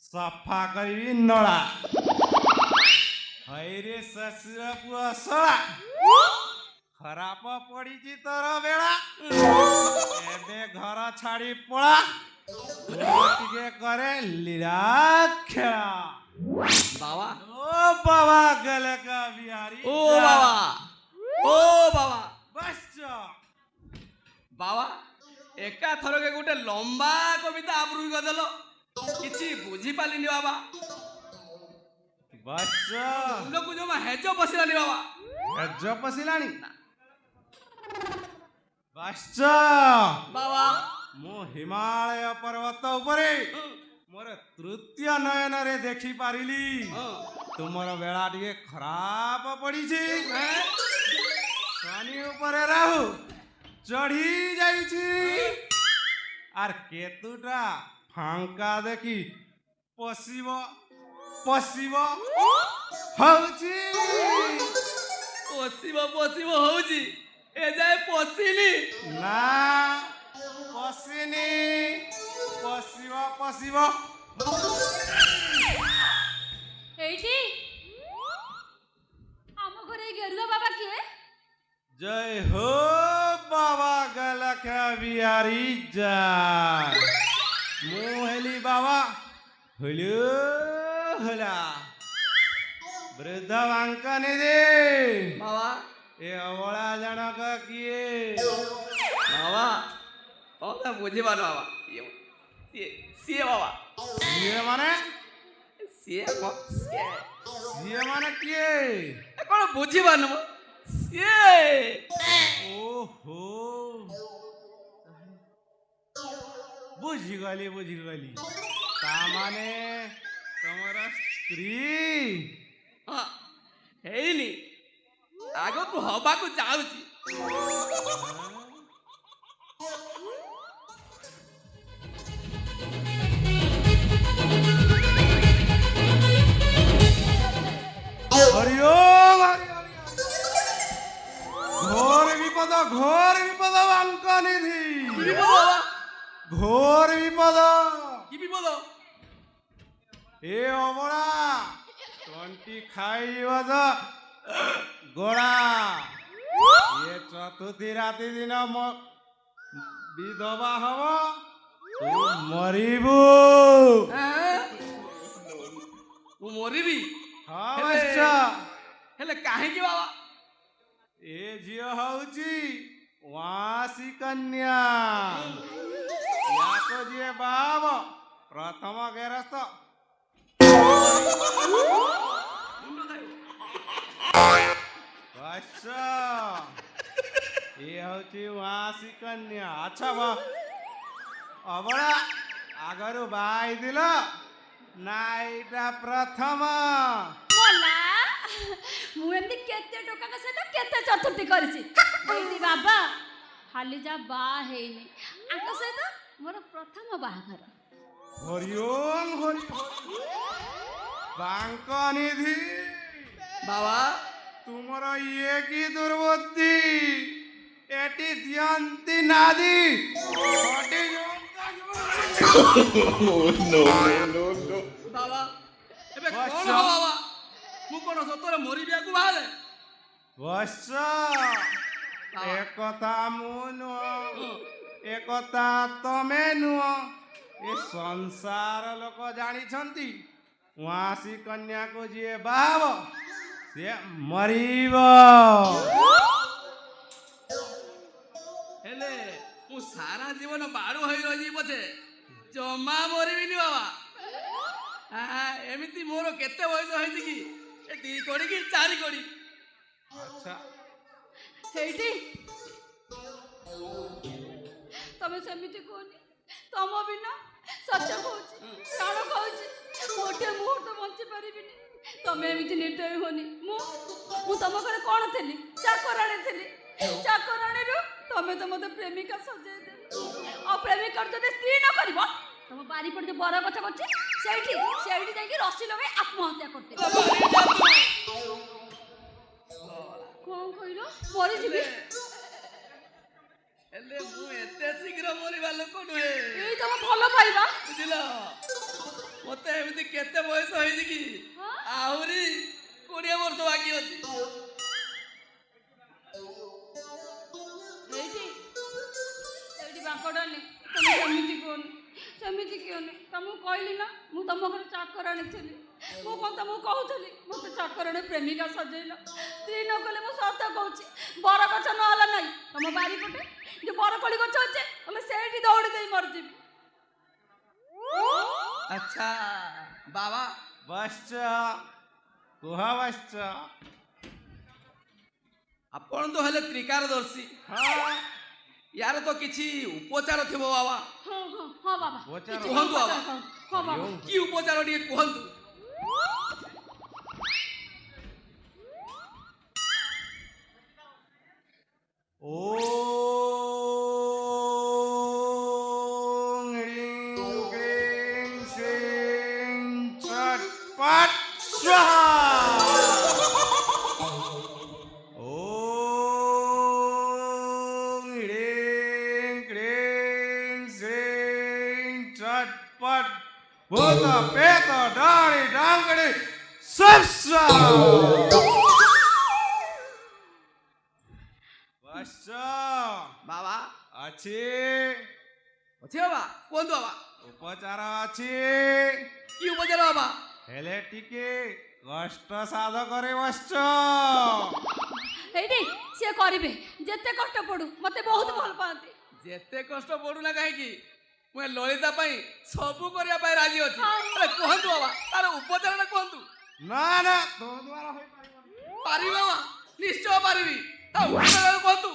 ସଫା କରିବି ନଳା ହଇରେ ଶ୍ୱଶୁର ପୁଅ ଶଳା ଖରାପ ପଡ଼ିଛି ତୋର ବେଳା ଏବେ ଘର ଛାଡ଼ି ପଳା ମୁଁ ଟିକେ କରେ ଲୀଳା ଖେଳା ବାବା ओ बाबा गले का बिहारी ଓ ବାବା ଓ ବାବା बस ବାବା ଏକା ଥରକେ ଗୋଟେ ଲମ୍ବା କବିତା ଆବୃତ୍ତି କରିଦେଲ କିଛି ବୁଝିପାରିଲିନି ବାବା बस ମୁଣ୍ଡକୁ ଜମା ହେଜ ପଶିଲାନି ବାବା गज पसिलानी बस ବାବା ମୁଁ ହିମାଳୟ ପର୍ବତ ଉପରେ ମୋର ତୃତୀୟ ନୟନରେ ଦେଖି ପାରିଲି ତୁମର ବେଳା ଟିକେ ଖରାପ ପଡ଼ିଛି ଶନି ଉପରେ ରାହୁ ଚଢ଼ି ଯାଇଛି ଆର୍ କେତୁଟା ଫାଙ୍କା ଦେଖି ପଶିବ ପଶିବ ହଉଛି ପଶିବ ପଶିବ ହଉଛି ଏ ଯାଏ ପଶିନି ନା ପଶିନି ପଶିବ ପଶିବ ଏଇଠି ଆମ ଘରେ ଗେରୁଆ ବାବା କିଏ? जय हो बाबा गलखा बिहारी जय ମୁଁ ହେଲି ବାବା ହୁଲୁ ହୁଲା ବୃଦ୍ଧ ବାଙ୍କନି ଦେ ବାବା ଏ ଅବଳା ଜଣକ କିଏ ବାବା ତମେ ବୁଝିପାରୁନ ବାବା ସିଏ ସିଏ ବାବା ସିଏ ମାନେ ସିଏ ସିଏ ସିଏ ମାନେ କିଏ କଣ ବୁଝିପାରୁନ ମ ସିଏ ଓହୋ ବୁଝିଗଲି ତା ମାନେ ତମର ସ୍ତ୍ରୀ ହଁ ହେଇନି ଆଗକୁ ହବାକୁ ଯାଉଛି বিপদ কি বিপদ এ অবলা তন্টি খাইব তো গোড়া এ চতুর্থী রাতি দিন বিধবা হব তু মরিবু ମୁଁ ମରିବି ହଁ ହେଲେ- ବୈଶ୍ୟ ହେଲେ କାହିଁକି ବାବା ଏ ଝିଅ ହଉଛି ୱାସି କନ୍ୟା ୟାକୁ ଯିଏ ବାବ ପ୍ରଥମ ଗେରସ୍ତ ମୁଣ୍ଡ ଖାଇବ ବୈଶ୍ୟ ଏ ହଉଛି ୱାସି କନ୍ୟା ଆଚ୍ଛା ଅବଳା ଆଗରୁ ବାହା ହେଇଥିଲ ନା ଏଇଟା ପ୍ରଥମ ମଲା ମୁଁ ଏମିତି କେତେ ଟୋକାଙ୍କ ସହିତ କେତେ ଚତୁର୍ଥୀ କରିଛି ଏଇଠି ବାବା ଖାଲି ଯା ବାହା ହେଇନି ଆଙ୍କ ସହିତ ମୋର ପ୍ରଥମ ବାହାଘର ହରିଓମ ହରି ବାଙ୍କ ନିଧି ବାବା ତୁମର ଇଏ କି ଦୁର୍ବୁଦ୍ଧି ଏଠି ଦିଅନ୍ତି ନାଦି ହଟି ବାବା ଏବେ କଣ ବୈଶ୍ୟ। ହବ ବାବା ମୁଁ କଣ ସତରେ ମରିବିବାକୁ ବାହାରେ ବୈଶ୍ୟ ଏକଥା ମୁଁ ନୁହଁ ଏକଥା ତମେ ନୁହଁ ଏ ସଂସାର ଲୋକ ଜାଣିଛନ୍ତି ୱାସି କନ୍ୟାକୁ ଯିଏ ବାହାବ ସିଏ ମରିବ ହେଲେ ମୁଁ ସାରା ଜୀବନ ବାଡୁ ହୋଇ ରହିଯିବି ପଛେ ଜମା ମରିବିନି ବାବା ଏମିତି ମୋର କେତେ ବୟସ ହେଇଛି କି ଏ 2 କୋଡ଼ି କି 4 କୋଡ଼ି ଆଚ୍ଛା ହେଇଟି ତମେ ସେମିତି କୁହନି ତମ ବିନା ସତ୍ୟ କହୁଛି ପ୍ରାଣ କହୁଛି ଗୋଟେ ମୁହୂର୍ତ୍ତ ବଞ୍ଚି ପାରିବିନି ତମେ ଏମିତି ନିର୍ଦ୍ଦୟ ହୁଅନି ମୁଁ ତମ ଘରେ କ'ଣ ଥିଲି ଚାକରାଣୀ ଥିଲି ଚାକରାଣୀରୁ ତମେ ତ ମୋତେ ପ୍ରେମିକା ସଜେଇ ଦେଲ ଆଉ ପ୍ରେମିକା ଯଦି ସ୍ତ୍ରୀ ନ କରିବ ତମ ବାରିପଟେ ଯୋଉ ବର ଗଛ ଅଛି ସେଇଠି ଯାଇକି ରସି ଲଗାଇ ଆତ୍ମହତ୍ୟା କରିଦେବ କ'ଣ କହିଲ ମରିଯିବି ହେଲେ ମୁଁ ଏତେ ଶୀଘ୍ର ମରିବା ଲୋକ ନୁହେଁ ଏଇ ତମ ଭଲ ପାଇବା ବୁଝିଲ ମତେ ଏମିତି କେତେ ବୟସ ହେଇଛି କି ଆହୁରି 20 ବର୍ଷ ବାକି ଅଛି ସେଇଠି ବାଙ୍କଡାନି ତମେ ସେମିତି କିଅନି ତମକୁ କହିଲି ନା ମୁଁ ତମ ଘରେ ଚାକରାଣୀ ଥିଲି ମୁଁ କ'ଣ ତମକୁ କହୁଥିଲି ମୋତେ ଚାକରାଣୀ ପ୍ରେମିକା ସଜେଇଲ ସ୍ତ୍ରୀ ନ କଲେ ମୁଁ ସତ କହୁଛି ବର ଗଛ ନହେଲା ନାହିଁ ତମ ବାରିପଟେ ଯୋଉ ବରକୋଳି ଗଛ ଅଛି ତମେ ସେଇଠି ଦୌଡ଼ି ଦେଇ ମରିଯିବି ଆଚ୍ଛା ବାବା ବୈଶ୍ୟ କୁହ ବୈଶ୍ୟ ଆପଣ ତ ହେଲେ ତ୍ରିକାରଦର୍ଶୀ ହଁ ୟାର ତ କିଛି ଉପଚାର ଥିବ ବାବା ହଁ ବାବା ଉପଚାର? କିଛି କୁହନ୍ତୁ ବାବା। ହଁ ବାବା କି ଉପଚାର ଟିକେ କୁହନ୍ତୁ ओम ह्रीं क्लीं श्रीं चट्पट स्वाहा ओम ह्रीं क्लीं श्रीं चट्पट भूत पेत डाणी डांगड़ी सब स्वाहा ବୈଶ୍ୟ ବାବା ଅଛି ଅଛି ବାବା କୁହନ୍ତୁ ବାବା ଉପଚାର ଅଛି କି ଉପଚାର ବାବା ହେଲେ ଟିକେ କଷ୍ଟ ସାଧକରେ ବୈଶ୍ୟ ଏଇଠି ସିଏ କରିବେ ଯେତେ କଷ୍ଟ ପଡୁ ମୋତେ ବହୁତ ଭଲ ପାଆନ୍ତି ଯେତେ କଷ୍ଟ ପଡୁନା କାହିଁକି ମୁଁ ଏ ଲଳିତା ପାଇଁ ସବୁ କରିବା ପାଇଁ ରାଜି ଅଛି ହେଲେ କୁହନ୍ତୁ ବାବା ତାର ଉପଚାରଟା କୁହନ୍ତୁ ନା ନା ତୋ ଦ୍ୱାରା ହୋଇପାରିବନି ପାରିବି ବାବା ନିଶ୍ଚୟ ପାରିବି ତା ଉପଚାର କୁହନ୍ତୁ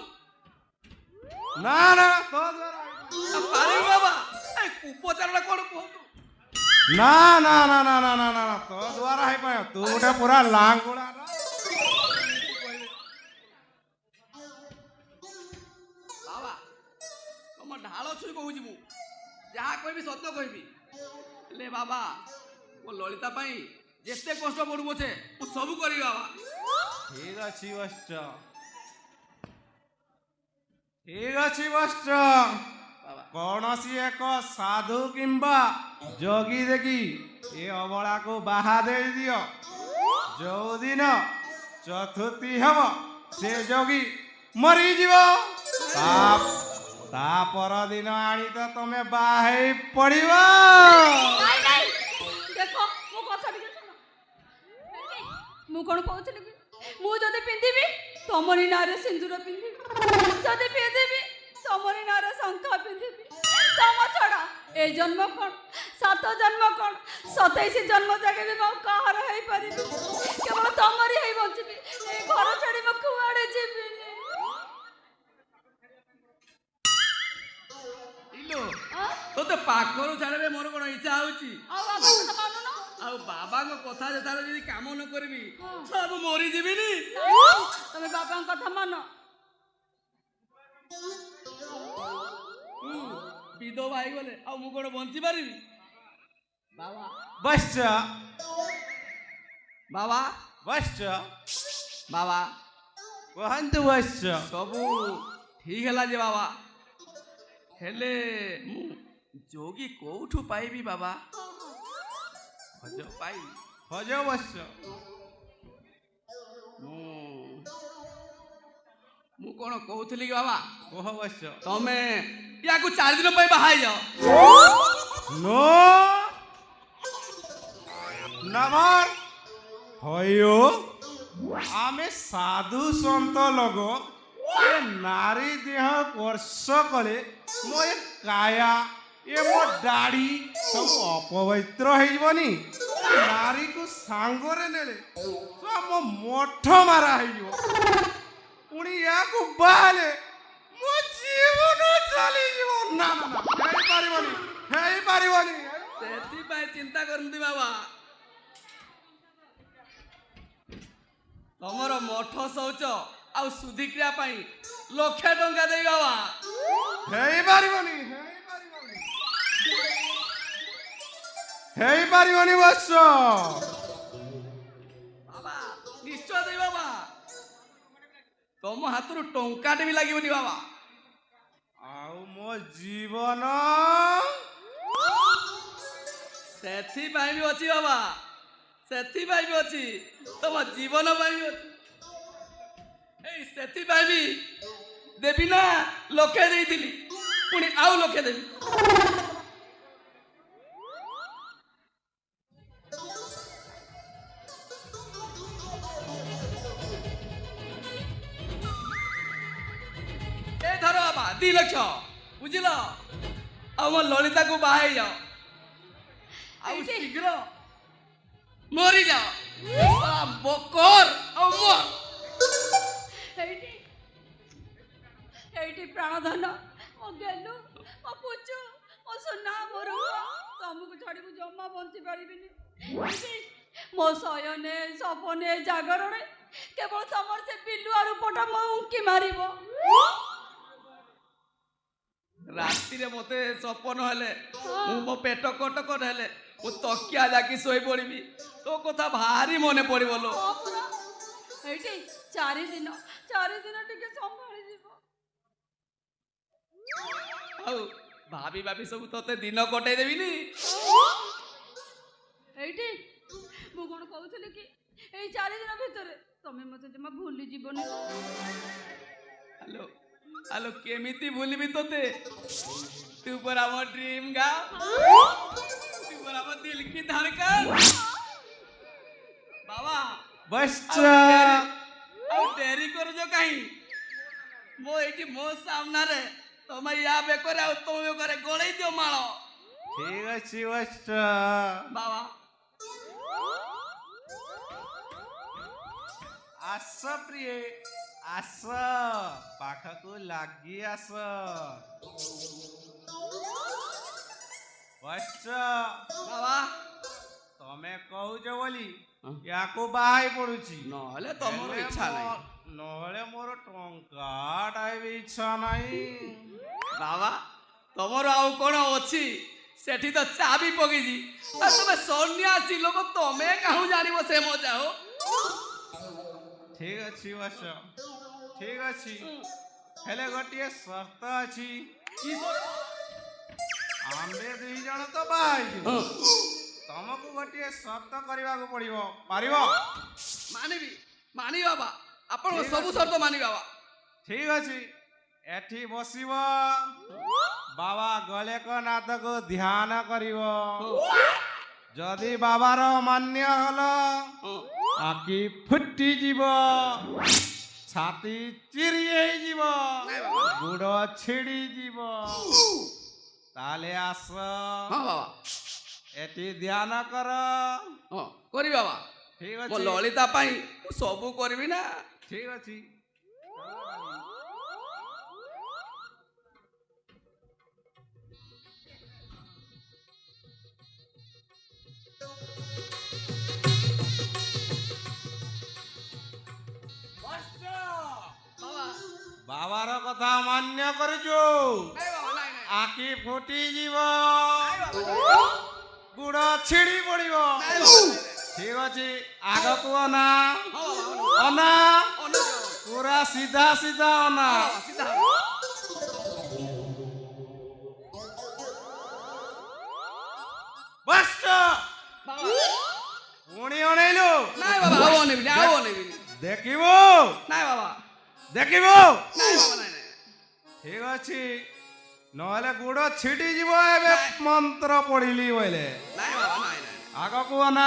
ନା ନା ତୋ ଦ୍ୱାରା ପାରିବି ବାବା ଏ ଉପଚାରଟା କଣ କୁହନ୍ତୁ ନା ନା ନା ନା ନା ନା ନା ତୋ ଦ୍ୱାରା ହେଇପାରିବ ତୁ ଗୋଟେ ପୁରା ଲାଙ୍ଗୁଳା ବାବା ତମ ଢାଳ ଛୁଇଁ କହୁଛି ମୁଁ ଯାହା କହିବି ସତ କହିବି ହେଲେ ବାବା ମୋ ଲଳିତା ପାଇଁ ଯେତେ କଷ୍ଟ ପଡୁ ପଛେ ମୁଁ ସବୁ କରିବି ବାବା ଠିକ ଅଛି ବୈଶ୍ୟ ଠିକ ଅଛି ବୈଶ୍ୟ କୌଣସି ଏକ ସାଧୁ କିମ୍ବା ଯୋଗୀ ଦେଖି ଏ ଅବଳାକୁ ବାହା ଦେଇଦିଅ। ଯୋଉଦିନ ଚତୁର୍ଥୀ ହେବ ସେ ଯୋଗୀ ମରିଯିବ। ତା ପରଦିନ ଆଣି ତ ତମେ ବାହା ହେଇ ପଡ଼ିବ। ନାଇଁ ନାଇଁ ଦେଖ ମୋ କଥା ଟିକେ ଶୁଣ। ମୁଁ କ'ଣ କହୁଥିଲି କି ମୁଁ ଯଦି ପିନ୍ଧିବି ତମରି ନାଁରେ ସିନ୍ଦୁର ପିନ୍ଧିବି, ଯଦି ପିନ୍ଧିବି ତମରି ନାଁରେ ଶଙ୍ଖା ପିନ୍ଧିବି। ତମ ଛଡ଼ା ଏ ଜନ୍ମ କ'ଣ 7 ଜନ୍ମ କ'ଣ 27 ଜନ୍ମ ଯାକେ ବି ମୁଁ କାହାର ହେଇପାରିବି, କେବଳ ତମରି ହେଇ ବଞ୍ଚିବି। ଏ ଘର ଛାଡ଼ି ମୁଁ କୁଆଡ଼େ ଯିବିନି। ଇଲୋ ତୋତେ ପାଖରୁ ଛାଡ଼ିବେ ମୋର କ'ଣ ଇଚ୍ଛା ହଉଛି? ଆଉ ବାବା କଥା ମାନୁନ? ଆଉ ବାବାଙ୍କ କଥା ଯେତେବେଳେ ଯଦି କାମ ନ କରିବି ସବୁ ମରିଯିବିନି। ତମେ ବାବାଙ୍କ କଥା ମାନ। ବିଧବା ହେଇଗଲେ ଆଉ ମୁଁ କ'ଣ ବଞ୍ଚି ପାରିବି? ବାବା ବଶ୍ଚ ବାବା ବଶ୍ଚ ବାବା କୁହନ୍ତୁ ବଶ୍ଚ। ସବୁ ଠିକ ହେଲା ଯେ ବାବା, ହେଲେ ମୁଁ ଯୋଗୀ କୋଉଠୁ ପାଇବି ବାବା? ଖୋଜ ପାଇବି। ହଜ ବଶ୍ଚ। ମୁଁ କ'ଣ କହୁଥିଲି କି ବାବା, କୁହ ବଶ୍ଚ। ତମେ ୟାକୁ 4 ଦିନ ପାଇଁ ବାହା ହେଇଯାଅ। नो नमर हयो आमे साधु संत लोग ए नारी देह स्पर्श कले मो ए काया ए मो दाढ़ी सब अपवित्र होइबनी। नारी को सांगरे नेले तो मो मोठ मारा होइबो। पुणी या को बाले मो जीवन चली जीव। ना ना ना हेई पारिबनी। ସେଥିପାଇଁ ଚିନ୍ତା କରନ୍ତି ବାବା। ତମର ମଠ ଶୌଚ ଆଉ ଶୁଦ୍ଧିକ୍ରିୟା ପାଇଁ 1,00,000 ଟଙ୍କା ଦେଇ ବାବା। ହେଇ ପାରିବନି ବସ। ବାବା ନିଶ୍ଚୟ ଦେଇ ବାବା। ତମ ହାତରୁ ଟଙ୍କାଟେ ବି ଲାଗିବନି ବାବା। ଆଉ ମୋ ଜୀବନ ସେଥିପାଇଁ ବି ଅଛି ବାବା, ସେଥିପାଇଁ ବି ଅଛି, ତମ ଜୀବନ ପାଇଁ ବି ଅଛି। ଏଇ ସେଥିପାଇଁ ବି ଦେବି ନା 1,00,000 ଦେଇଥିଲି, ପୁଣି ଆଉ 1,00,000 ଦେବି। ଏ ଧର ବାବା 2 ଲକ୍ଷ, ବୁଝିଲ? ଆଉ ମୋ ଲଳିତାକୁ ବାହା ହେଇଯାଅ, ଆଉ ଶୀଘ୍ର ମରିଯାଅ। ବକର ଆଉ ମର। ଏଇଠି ଏଇଠି ପ୍ରାଣଧନ ମୋ ଗେଲୁ ମୋ ପୁଚୁ ମୋ ସୁନା ମୋ ରୂପ ତମକୁ ଛାଡ଼ି ମୁଁ ଜମା ବଞ୍ଚି ପାରିବିନି। ମୋ ଶୟନେ ସପନେ ଜାଗରରେ କେବଳ ତମର ସେ ବିଲୁଆ ରୂପଟା ମୋ ଉଙ୍କି ମାରିବ। ରାତିରେ ମତେ ସପନ ହେଲେ, ମୁଁ ମୋ ପେଟ କଟକଟ ହେଲେ ମୁଁ ତକିଆ ଯାକି ଶୋଇ ପଡ଼ିବି। ତୋ କଥା ଭାରି ମନେ ପଡ଼ିବ ଲୋ। ଏଇଠି 4 ଦିନ ଟିକେ ସମ୍ଭାଳି ଯିବ। ଆଉ ଭାବି ଭାବି ସବୁ ତତେ ଦିନ କଟେଇ ଦେବିନି। ଏଇଠି ମୁଁ କ'ଣ କହୁଥିଲି କି ଏଇ 4 ଦିନ ଭିତରେ ତମେ ମତେ ଜମା ଭୁଲି ଯିବନି। ହ୍ୟାଲୋ ହ୍ୟାଲୋ କେମିତି ଭୁଲିବି ତତେ? ତୁ ପରା ମୋ ଡ୍ରିମ୍ ଗାର୍ଲ, ତୁ ପରା ମୋ ଦିଲ କି ଧड़कन। ବାବା ବଶ୍ଚ। ଆଉ ଡେରି କରୁଛ କାହିଁ? ମୋ ଏଇଠି ମୋ ସାମ୍ନାରେ ତମେ ୟା ବେକରେ ଆଉ ତମ ବେକରେ ଗଳେଇ ଦିଅ ମାଳ। ଠିକ ଅଛି ବଶ୍ଚ। ବାବା ଆସ ପ୍ରିୟ ଆସ, ପାଖକୁ ଲାଗି ଆସ। ବଶ୍ଚ। ବାବା ତମେ କହୁଛ ବୋଲି ୟାକୁ ବାହା ହେଇ ପଡୁଛି, ନହେଲେ ତମର ଇଚ୍ଛା ନାହିଁ। ନହେଲେ ମୋର ଟଙ୍କାଟା ବି ଇଚ୍ଛା ନାହିଁ। ବାବା ତମର ଆଉ କ'ଣ ଅଛି? ସେଠି ତ ଚାବି ପକେଇଛି। ଆଉ ତମେ ସନ୍ନ୍ୟାସୀ ଲୋକ, ତମେ କାହୁଁ ଜାଣିବ ସେ ମଜା ହୋ। ଠିକ ଅଛି ବଶ୍ଚ, ଠିକ ଅଛି, ହେଲେ ଗୋଟିଏ ସର୍ତ୍ତ ଅଛି। କି ସର୍ତ୍ତ? ଆମେ ଦୁଇ ଜଣ ତ ବାହା ହେଇଯିବୁ ହଁ ତମକୁ ଗୋଟିଏ ସର୍ତ୍ତ କରିବାକୁ ପଡିବ ପାରିବ ମାନିବି ମାନି ବାବା ଆପଣଙ୍କ ସବୁ ସର୍ତ୍ତ ମାନି ବାବା ଠିକ ଅଛି ଏଠି ବସିବ ବାବା ଗଲେକ ନାଥକୁ ଧ୍ୟାନ କରିବ ଯଦି ବାବାର ମାନ୍ୟ ହଲ ଆଖି ଫୁଟିଯିବ ଛାତି ଚିରି ହେଇଯିବ ଗୋଡ଼ ଛିଡ଼ିଯିବ ତାହେଲେ ଆସ ହଁ ବାବା ଏଠି ଧ୍ୟାନ କର ହଁ କରିବି ବାବା ଠିକ ମୋ ଅଛି ଲଳିତା ପାଇଁ ମୁଁ ସବୁ କରିବି ନା ଠିକ ଅଛି ବାବା ବାବାର କଥା ମାନ୍ୟ କରୁଛୁ ନାଇଁ ବାବା ନାଇଁ ନାଇଁ ଆଖି ଫୁଟିଯିବ ଗୁଡ଼ ଛିଡ଼ି ପଡ଼ିବ ଠିକ ଅଛି ଆଗକୁ ଅନା ଅନା ପୁରା ସିଧା ସିଧା ଅନା ବସ ପୁଣି ଅଣେଇଲୁ ନାଇଁ ବାବା ଆଉ ଅନେବିନି ଆଉ ଅନେବିନି ଦେଖିବୁ ନାଇଁ ବାବା ଦେଖିବୁ ନାଇଁ ବାବା ନାଇଁ ନାଇଁ ଠିକ ଅଛି ନହେଲେ ଗୁଡ଼ ଛିଡ଼ି ଯିବ ଏବେ ମନ୍ତ୍ର ପଢିଲି ବୋଇଲେ ନାଇଁ ବାବା ନାଇଁ ନାଇଁ ଆଗକୁ ଅନା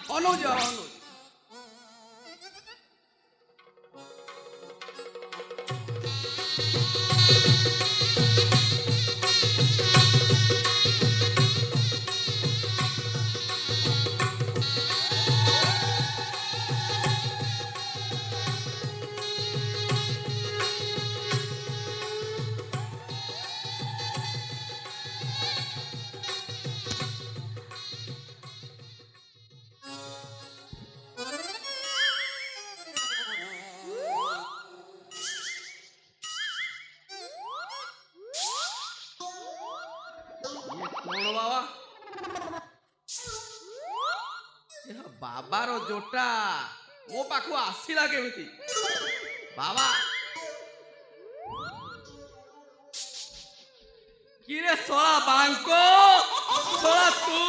ଅନଉଛି ବାବା ଅନଉଛି କଣ ବାବା ବାବାର ଜୋଟା ମୋ ପାଖକୁ ଆସିଲା କେମିତି ବାବା କିରେ ଶଳା ବାଙ୍କ ଶଳା ତୁ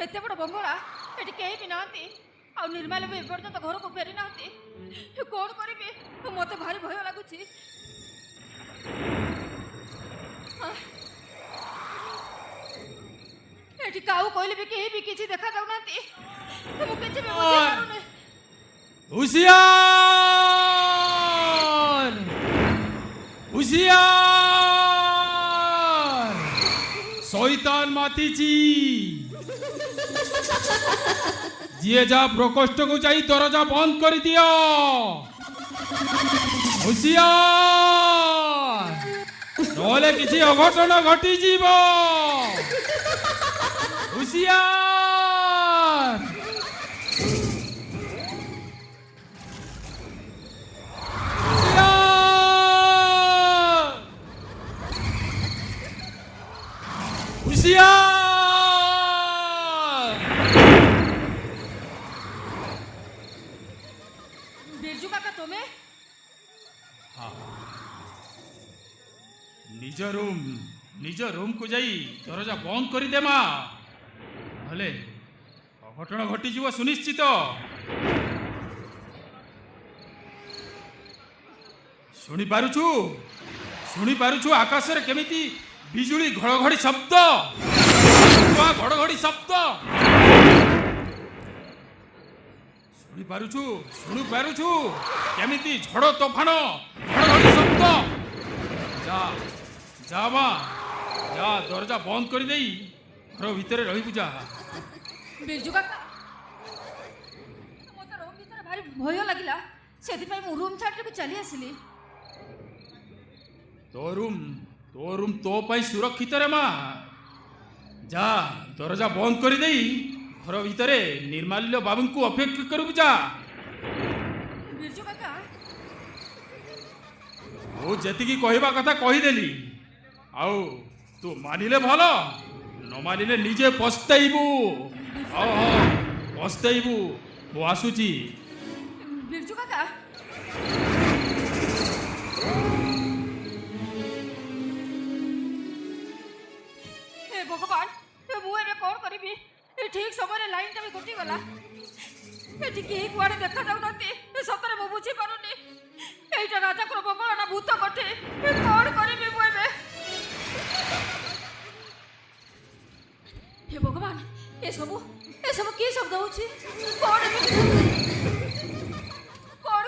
एते बड़ बंगला एटी केही भी नांती आ निर्मल भी एपर्यंत घर को फेरी नांती कोन करिबी मते भारी भय लागुची एटी काऊ कहले भी केही भी किछि देखा जाउ नांती मु किछि भी बुझी पारु नै हुशियार हुशियार शैतान मातीची जिए जा प्रकोष्ठ को जाई दरजा बंद कर दियो हुशियार नहले किछि अघटन घटी जीव हुशियार बिरजू काका तुमे निज रूम को जाई दरजा बंद कर दे मा भले अघटन घटी जीव सुनिश्चित शुणी पारुछु आकाश रे केमिति बिजुली घड़घड़ी शब्द घड़घड़ी शब्द ଶୁଣି ପାରୁଛୁ କେମିତି ଝଡ଼ ତୋଫାନ ଘଡ଼ଘଡ଼ି ଶବ୍ଦ। ଯା ଯା ମା ଯା, ଦରଜା ବନ୍ଦ କରିଦେଇ ଘର ଭିତରେ ରହିବୁ ଯା। ବିରଜୁ କାକା, ମୋତେ ରୁମ୍ ଭିତରେ ଭାରି ଭୟ ଲାଗିଲା, ସେଥିପାଇଁ ମୁଁ ରୁମ୍ ଛାଡ଼ିବାକୁ ଚାଲି ଆସିଲି। ତୋ ରୁମ୍ ତୋ ପାଇଁ ସୁରକ୍ଷିତରେ ମା। ଯା, ଦରଜା ବନ୍ଦ କରିଦେଇ ଘର ଭିତରେ ନିର୍ମାଲ୍ୟ ବାବୁଙ୍କୁ ଅପେକ୍ଷା କରିବୁ ଯା। ବିରଜୁ କାକା, ମୁଁ ଯେତିକି କହିବା କଥା କହିଦେଲି, ଆଉ ତୁ ମାନିଲେ ଭଲ, ନ ମାନିଲେ ନିଜେ ପସ୍ତେଇବୁ। ପସ୍ତେଇବୁ। ମୁଁ ଆସୁଛି। ବିରଜୁ କାକା, ହେ ଭଗବାନ, ମୁଁ ଏବେ କ'ଣ କରିବି? ଏ ଠିକ୍ ସମୟରେ ଲାଇନଟା ବି କଟିଗଲା। ଏଠି କେହି କୁଆଡ଼େ ଦେଖାଯାଉନାହାନ୍ତି। ସତରେ ମୁଁ ବୁଝିପାରୁନି, ଏଇଟା ରାଜାଙ୍କର ବଙ୍ଗଳା ନା ଭୂତ କୋଠି? କ'ଣ କରିବି ମୁଁ ଏବେ? ହେ ଭଗବାନ, ଏସବୁ କି ଶବ୍ଦ ହଉଛି? କ'ଣ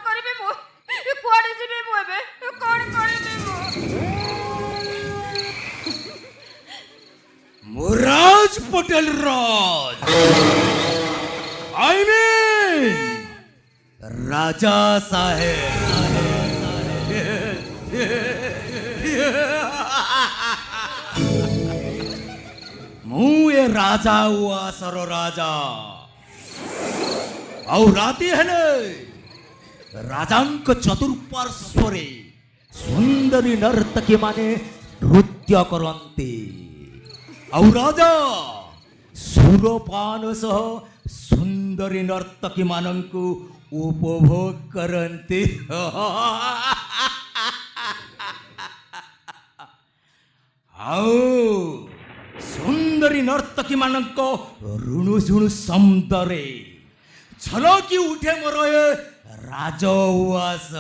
କରିବି ମୁଁ? କୁଆଡ଼େ ଯିବି ମୁଁ ଏବେ? କ'ଣ କରିବି ମୁଁ? मुराज पटेल राज आई मीन राजा साहेब। मु ये राजा हुआ सरो राजा ଆଉ ରାତି ହେଲେ ରାଜାଙ୍କ ଚତୁଃପାର୍ଶ୍ୱରେ ସୁନ୍ଦରୀ ନର୍ତ୍ତକୀ ମାନେ ନୃତ୍ୟ କରନ୍ତି, ଆଉ ରାଜା ସୁରପାନ ସହ ସୁନ୍ଦରୀ ନର୍ତ୍ତକୀ ମାନଙ୍କୁ ଉପଭୋଗ କରନ୍ତି। ଆଉ ସୁନ୍ଦରୀ ନର୍ତ୍ତକୀ ମାନଙ୍କ ରୁଣୁ ଶୁଣୁ ଶବ୍ଦରେ ଝଲକି ଉଠେ ମୋର ଏ ରାଜ ଉଆସ।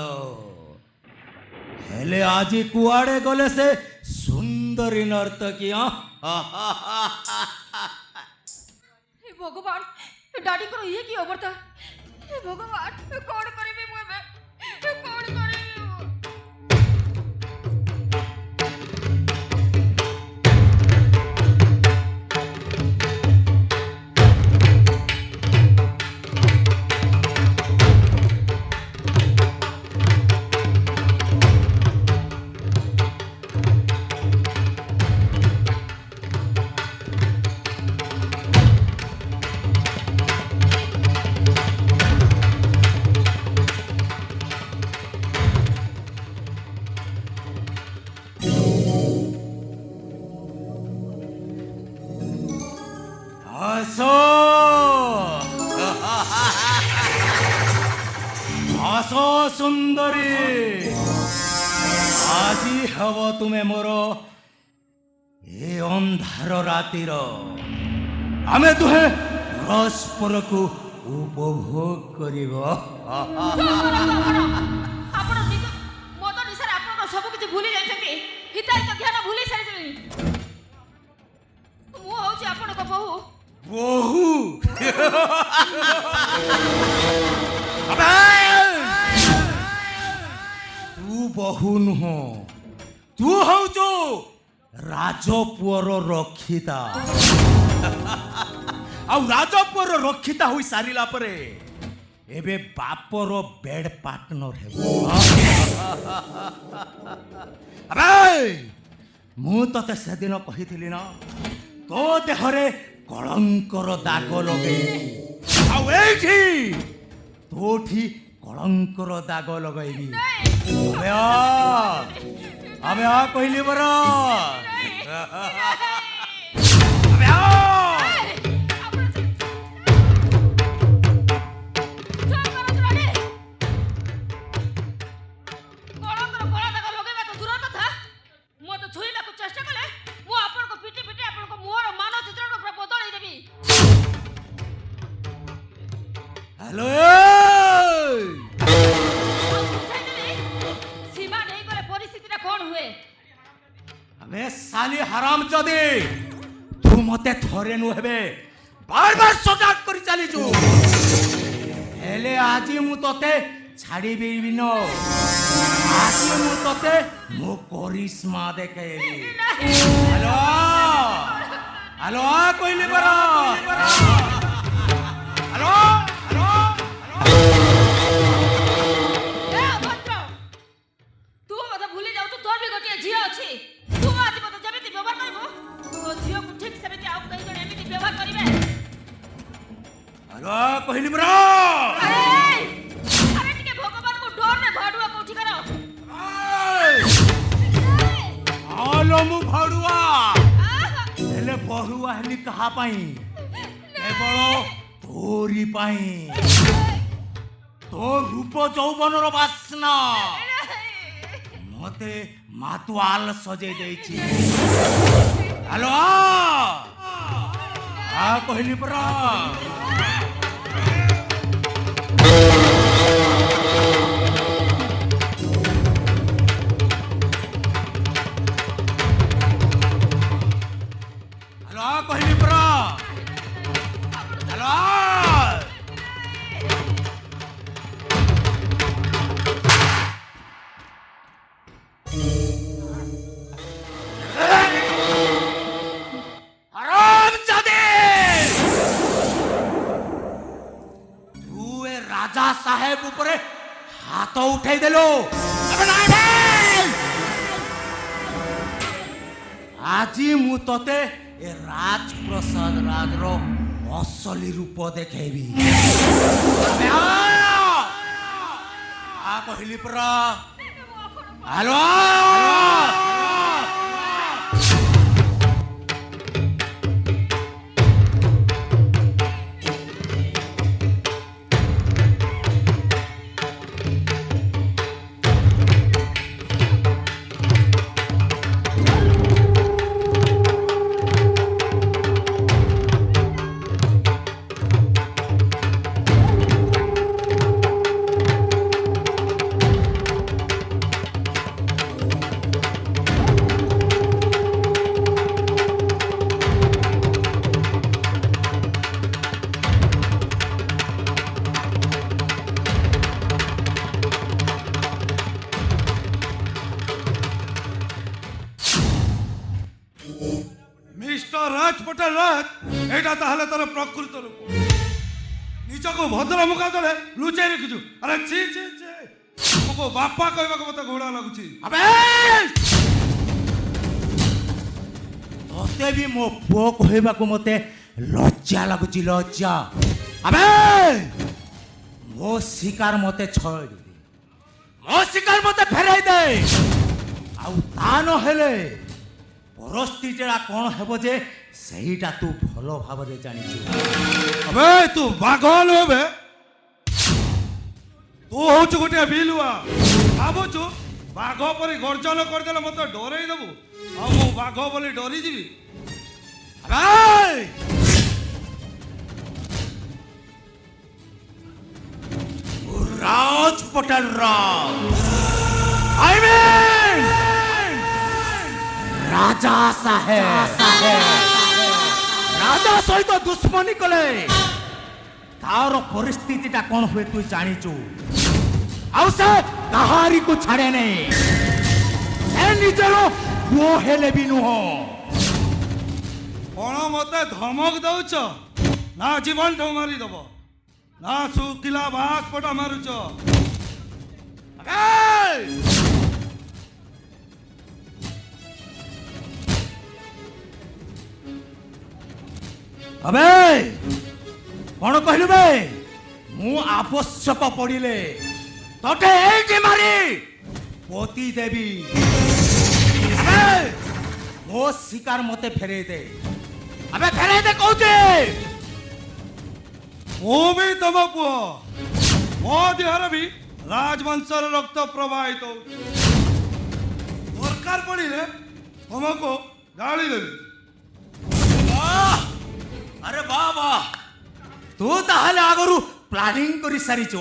ହେଲେ ଆଜି କୁଆଡ଼େ ଗଲେ ସେ ସୁନ୍ଦରୀ ନର୍ତ୍ତକୀ? हे भगवान, डाडीଙ୍କର ଇଏ କି ଅବସ୍ଥା? हे भगवान, କ'ଣ କରିବି ମୁଁ ଏବେ? କ'ଣ କରିବି ମୁଁ? ଆସ ସୁନ୍ଦରୀ, ଆଜି ହବ ତୁମେ ମୋର ଏ ଅନ୍ଧାର ରାତିର। ଆମେ ଦୁହେଁ ପରସ୍ପରକୁ ଉପଭୋଗ କରିବ। ଆପଣ ମଦ ନିଶାରେ ଆପଣଙ୍କ ସବୁ କିଛି ଭୁଲି ଯାଇଛନ୍ତି। ହିତାହିତ ଜ୍ଞାନ ଭୁଲି ସାରିଛନ୍ତି। ମୁଁ ହଉଛି ଆପଣଙ୍କ ବୋହୂ। ବୋହୂ? ତୁ ବୋହୂ ନୁହଁ, ତୁ ହଉଛୁ ରାଜପୁଅର ରକ୍ଷିତା। ଆଉ ରାଜପୁଅର ରକ୍ଷିତା ହୋଇ ସାରିଲା ପରେ ଏବେ ବାପର ବେଡ୍ ପାର୍ଟନର ହେବ। ମୁଁ ତତେ ସେଦିନ କହିଥିଲି ନା, ତୋ ଦେହରେ କଳଙ୍କର ଦାଗ ଲଗେଇବି, ଆଉ ଏଇଠି ତୋଠି କଳଙ୍କର ଦାଗ ଲଗେଇବି। ଆମେ କହିଲି ବରା साली हराम चौधरी, तू मते थोरे नु हेबे बार बार सजाग करी चली जो। ହେଲେ ଆଜି ମୁଁ ତତେ ଛାଡ଼ିବି ନ ଆଜି ମୁଁ ତତେ ମୋ କରିସ୍ମା ଦେଖେଇବି। ହ୍ୟାଲୋ ହ୍ୟାଲୋ କହିଲି ପରା ହ୍ୟାଲୋ ଏ ଅଭଦ୍ର, ତୁ ମୋତେ ଭୁଲି ଯାଉଛୁ, ତୋର ବି ଗୋଟିଏ ଝିଅ ଅଛି। ତୁ ଆଜି ମୋତେ ଯେମିତି ବ୍ୟବହାର କରିବୁ, ତୋ ଝିଅକୁ ଠିକ୍ ସେମିତି ଆଉ କେହି ଜଣେ ଏମିତି ବ୍ୟବହାର କରିବେ। ହ୍ୟାଲୋ କହିଲି ପରା ଆରେ ଟିକେ ଭଗବାନଙ୍କୁ ଡରରେ ଭାଡୁଆ କୋଉଠି କର। ହ୍ୟାଲୋ ମୁଁ ଭାଡୁଆ ହେଲେ ବଢୁଆ ହେଲି କାହା ପାଇଁ? କେବଳ ତୋରି ପାଇଁ। ତୋ ରୂପ ଯୌବନର ବାସ୍ନା ମତେ ମାତୁଆଲ ସଜେଇ ଦେଇଛି। ହ୍ୟାଲୋ କହିଲି ପରା ହ୍ୟାଲୋ କହିଲି ପରା ହ୍ୟାଲୋ রাজা সাহেব উপরে হাত উঠাই দেলো। আজি মু ততে এ রাজপ্রসাদ রাজর অসলি রূপ দেখেবি। কহিলি পরা হ্যালো মিস্টার রাজ পটেল রাজ, এটা তাহলে তোর প্রকৃত রূপ। নিজকে ভদ্র মুখা তলে লুচাই রেখুছু। আরে ছি ছি ছি, ମୋ ବାପା କହିବାକୁ ମତେ ଘୋଡ଼ା ଲାଗୁଛି। আবে ତତେ ବି ମୋ ପୁଅ କହିବାକୁ ମତେ ଲଜ୍ଜା ଲାଗୁଛି ଲଜ୍ଜା। ଆବେ ମୋ ଶିକାର ମତେ ଛାଡ଼ି ଦେ, ମୋ ଶିକାର ମତେ ଫେରାଇ ଦେ। ଆଉ ତା ନହେଲେ ପରିସ୍ଥିତିଟା କ'ଣ ହେବ ଯେ ସେଇଟା ତୁ ଭଲ ଭାବରେ ଜାଣିଛୁ। ଆବେ ତୁ ବାଘ ନୁହେଁ ବେ, ତୁ ହଉଛୁ ଗୋଟିଏ ବିଲୁଆ। ଭାବୁଛୁ ବାଘ ପରି ଗର୍ଜନ କରିଦେଲେ ମତେ ଡରେଇ ଦେବୁ, ଆଉ ମୁଁ ବାଘ ବୋଲି ଡରିଯିବି? ରାଜ ପଟେଲ ରାଜା ସାହେବ ରାଜା ସହିତ ଦୁଶ୍ମନୀ କଲେ ତାର ପରିସ୍ଥିତିଟା କ'ଣ ହୁଏ ତୁ ଜାଣିଛୁ। ଆଉ ସେ କାହାରିକୁ ଛାଡ଼େ ନାହିଁ, ସେ ନିଜର ପୁଅ ହେଲେ ବି ନୁହଁ। କ'ଣ ମତେ ଧମକ ଦଉଛ? ନା ଜୀବନଠୁ ମାରିଦବ, ନା ଶୁଖିଲା ବାସ ପଟା ମାରୁଛ? अबे कौन कहलु बे? मु आवश्यक पड़िले तोटे एठी मारी पोती देवी। अबे मो शिकार मते फेरे दे, अबे फेरे दे कहूचे। ମୁଁ ବି ତମ ପୁଅ, ମୋ ଦେହରେ ବି ରାଜବଂଶର ରକ୍ତ ପ୍ରବାହିତ ହଉଛି। ଦରକାର ପଡ଼ିଲେ ତମକୁ ଗାଳି ଦେବି। अरे बाबा तू ताहले आगरू प्लानिंग करी सारिछु।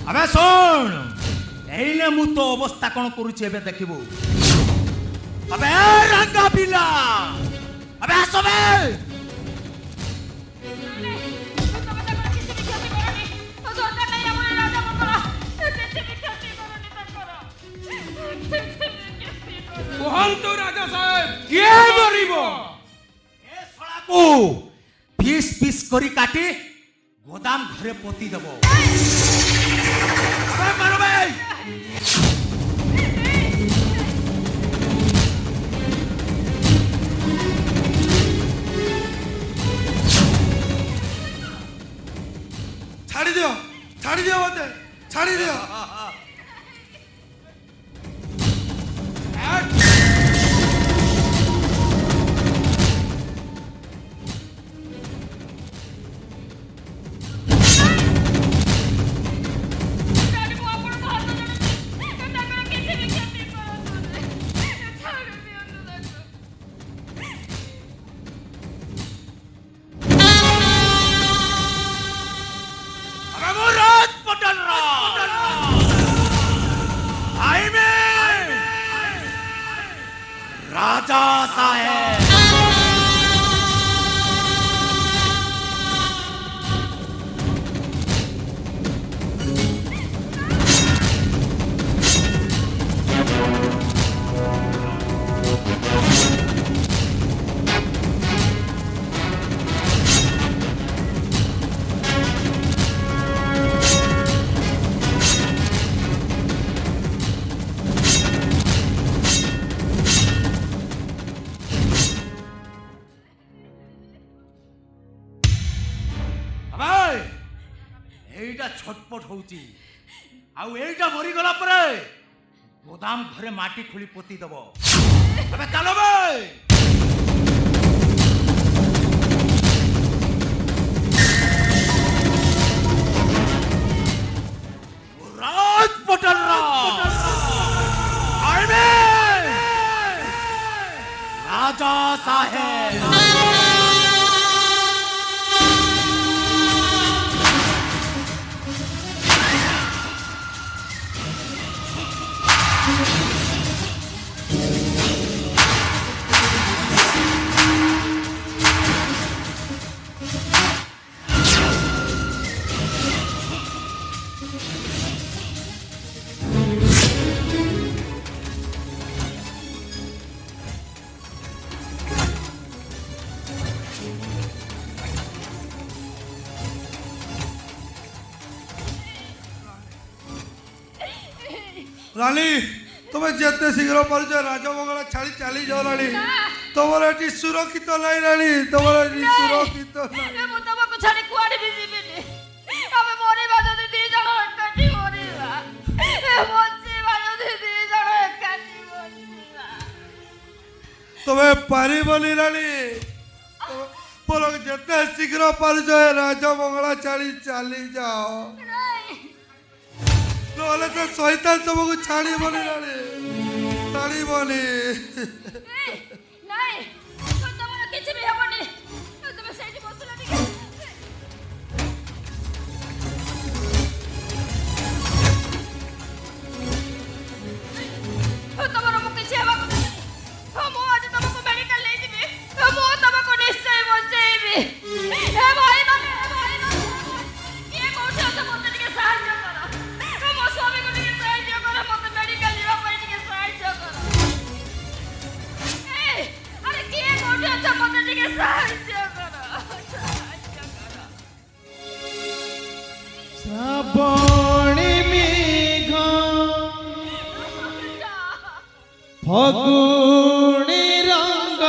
अबे सुन एइने मु तो अवस्था कोन करूछि एबे देखिबो। अबे रंगा पिला, अबे आसबे को पीस पीस करी काटी गोदाम घरे पोती देबो। मारो भाई। ଛାଡ଼ି ଦିଅ ମତେ, ଛାଡ଼ି ଦିଅ। राजा साहेब এইটা ছটপট হଉଛି ଆଉ এইটা মরিগলা পরে গোদাম ঘরে মাটি খুলি পোতি দেব। আবে চালো ভাই। রাজ পটলরা আইবে রাজা সাহেব। রানী তুমি যেতে শীঘ্র পারছ রাজমঙ্গলা ছাড়ি চালি যাও রানী। তোমার এটি সুরক্ষিত নাই রানী, তোমার এটি সুরক্ষিত নাই। ମୁଁ ତମକୁ ଛାଡି କୁଆଡେ ବି ଯିବିନି। ଆମେ ମରିବା ଯଦି ଦି ଜଣ ଏକାଠି ମରିବା, ବଞ୍ଚିବା ଯଦି ଦି ଜଣ ଏକାଠି ବଞ୍ଚିବା। তুমি পারিবনি রানী, বরং যেতে শীঘ্র পারছ রাজমঙ্গলা ছাড়ি চালি যাও, নহলে তো শয়তান তোমাকে ছাড়িবনি রানী, ছাড়িবনি। ନାଇଁ ତମର କିଛି ବି ହବନି। ତମେ ସେଇଠି ବସିଲ ଟିକେ। ତମର ମୁଁ କିଛି ହେବାକୁ ଦେବିନି। ମୁଁ ଆଜି ତମକୁ ମେଡିକାଲ ନେଇଯିବି। ମୁଁ ତମକୁ ନିଶ୍ଚୟ ବଞ୍ଚେଇବି। ହେ ଭାଇମାନେ, କିଏ କୋଉଠି ଅଛ ମତେ ଟିକେ ସାହାଯ୍ୟ କର। ମୋ ସ୍ୱାମୀକୁ ଟିକେ ସାହାଯ୍ୟ କର, ମତେ ମେଡିକାଲ ଯିବା ପାଇଁ ଟିକେ ସାହାଯ୍ୟ କର। আরে কে কোঠে আছে মতে দিকে সাহায্য করো, সাহায্য করো। শ্রাবণী মেঘ ফগুণী রঙ্গ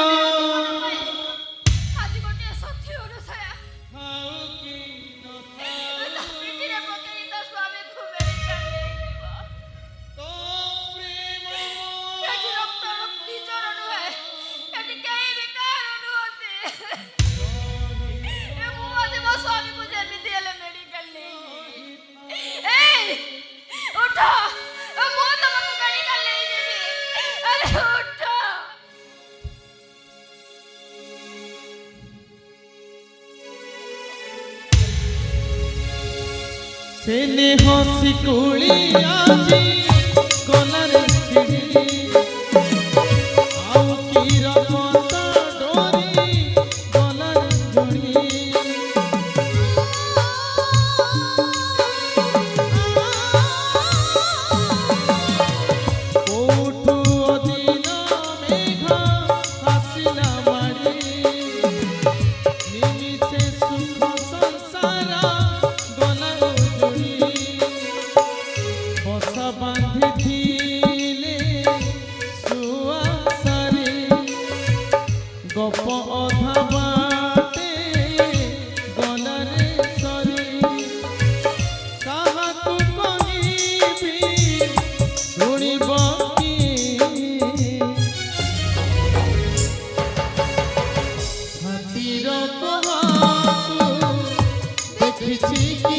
আজ গোটে সত্যি অনুসয়া ଆଉ କି তা পিঠিরে পকেই তা স্বামী খুব মেডিকেল নেইব। তো প্রেম এটি রক্ত নিজর নুহে, এটি কেই বি কার অনুহতি। মু আজ মো স্বামীକୁ যেମିତି ହେଲେ মেডিকেল নেইଯିବି। এই উঠো, ମୁଁ ତମକୁ মেডিকেল ନେଇଯିବି। আরে উঠো। সেনে হসি কুলি আজি গলারে ছিড়ি আউ কি রকতা ডরি গলারে জড়ি কোঠু অদিন মেঘ আসিলা মাড়ি নিরপবাদ দেখিছি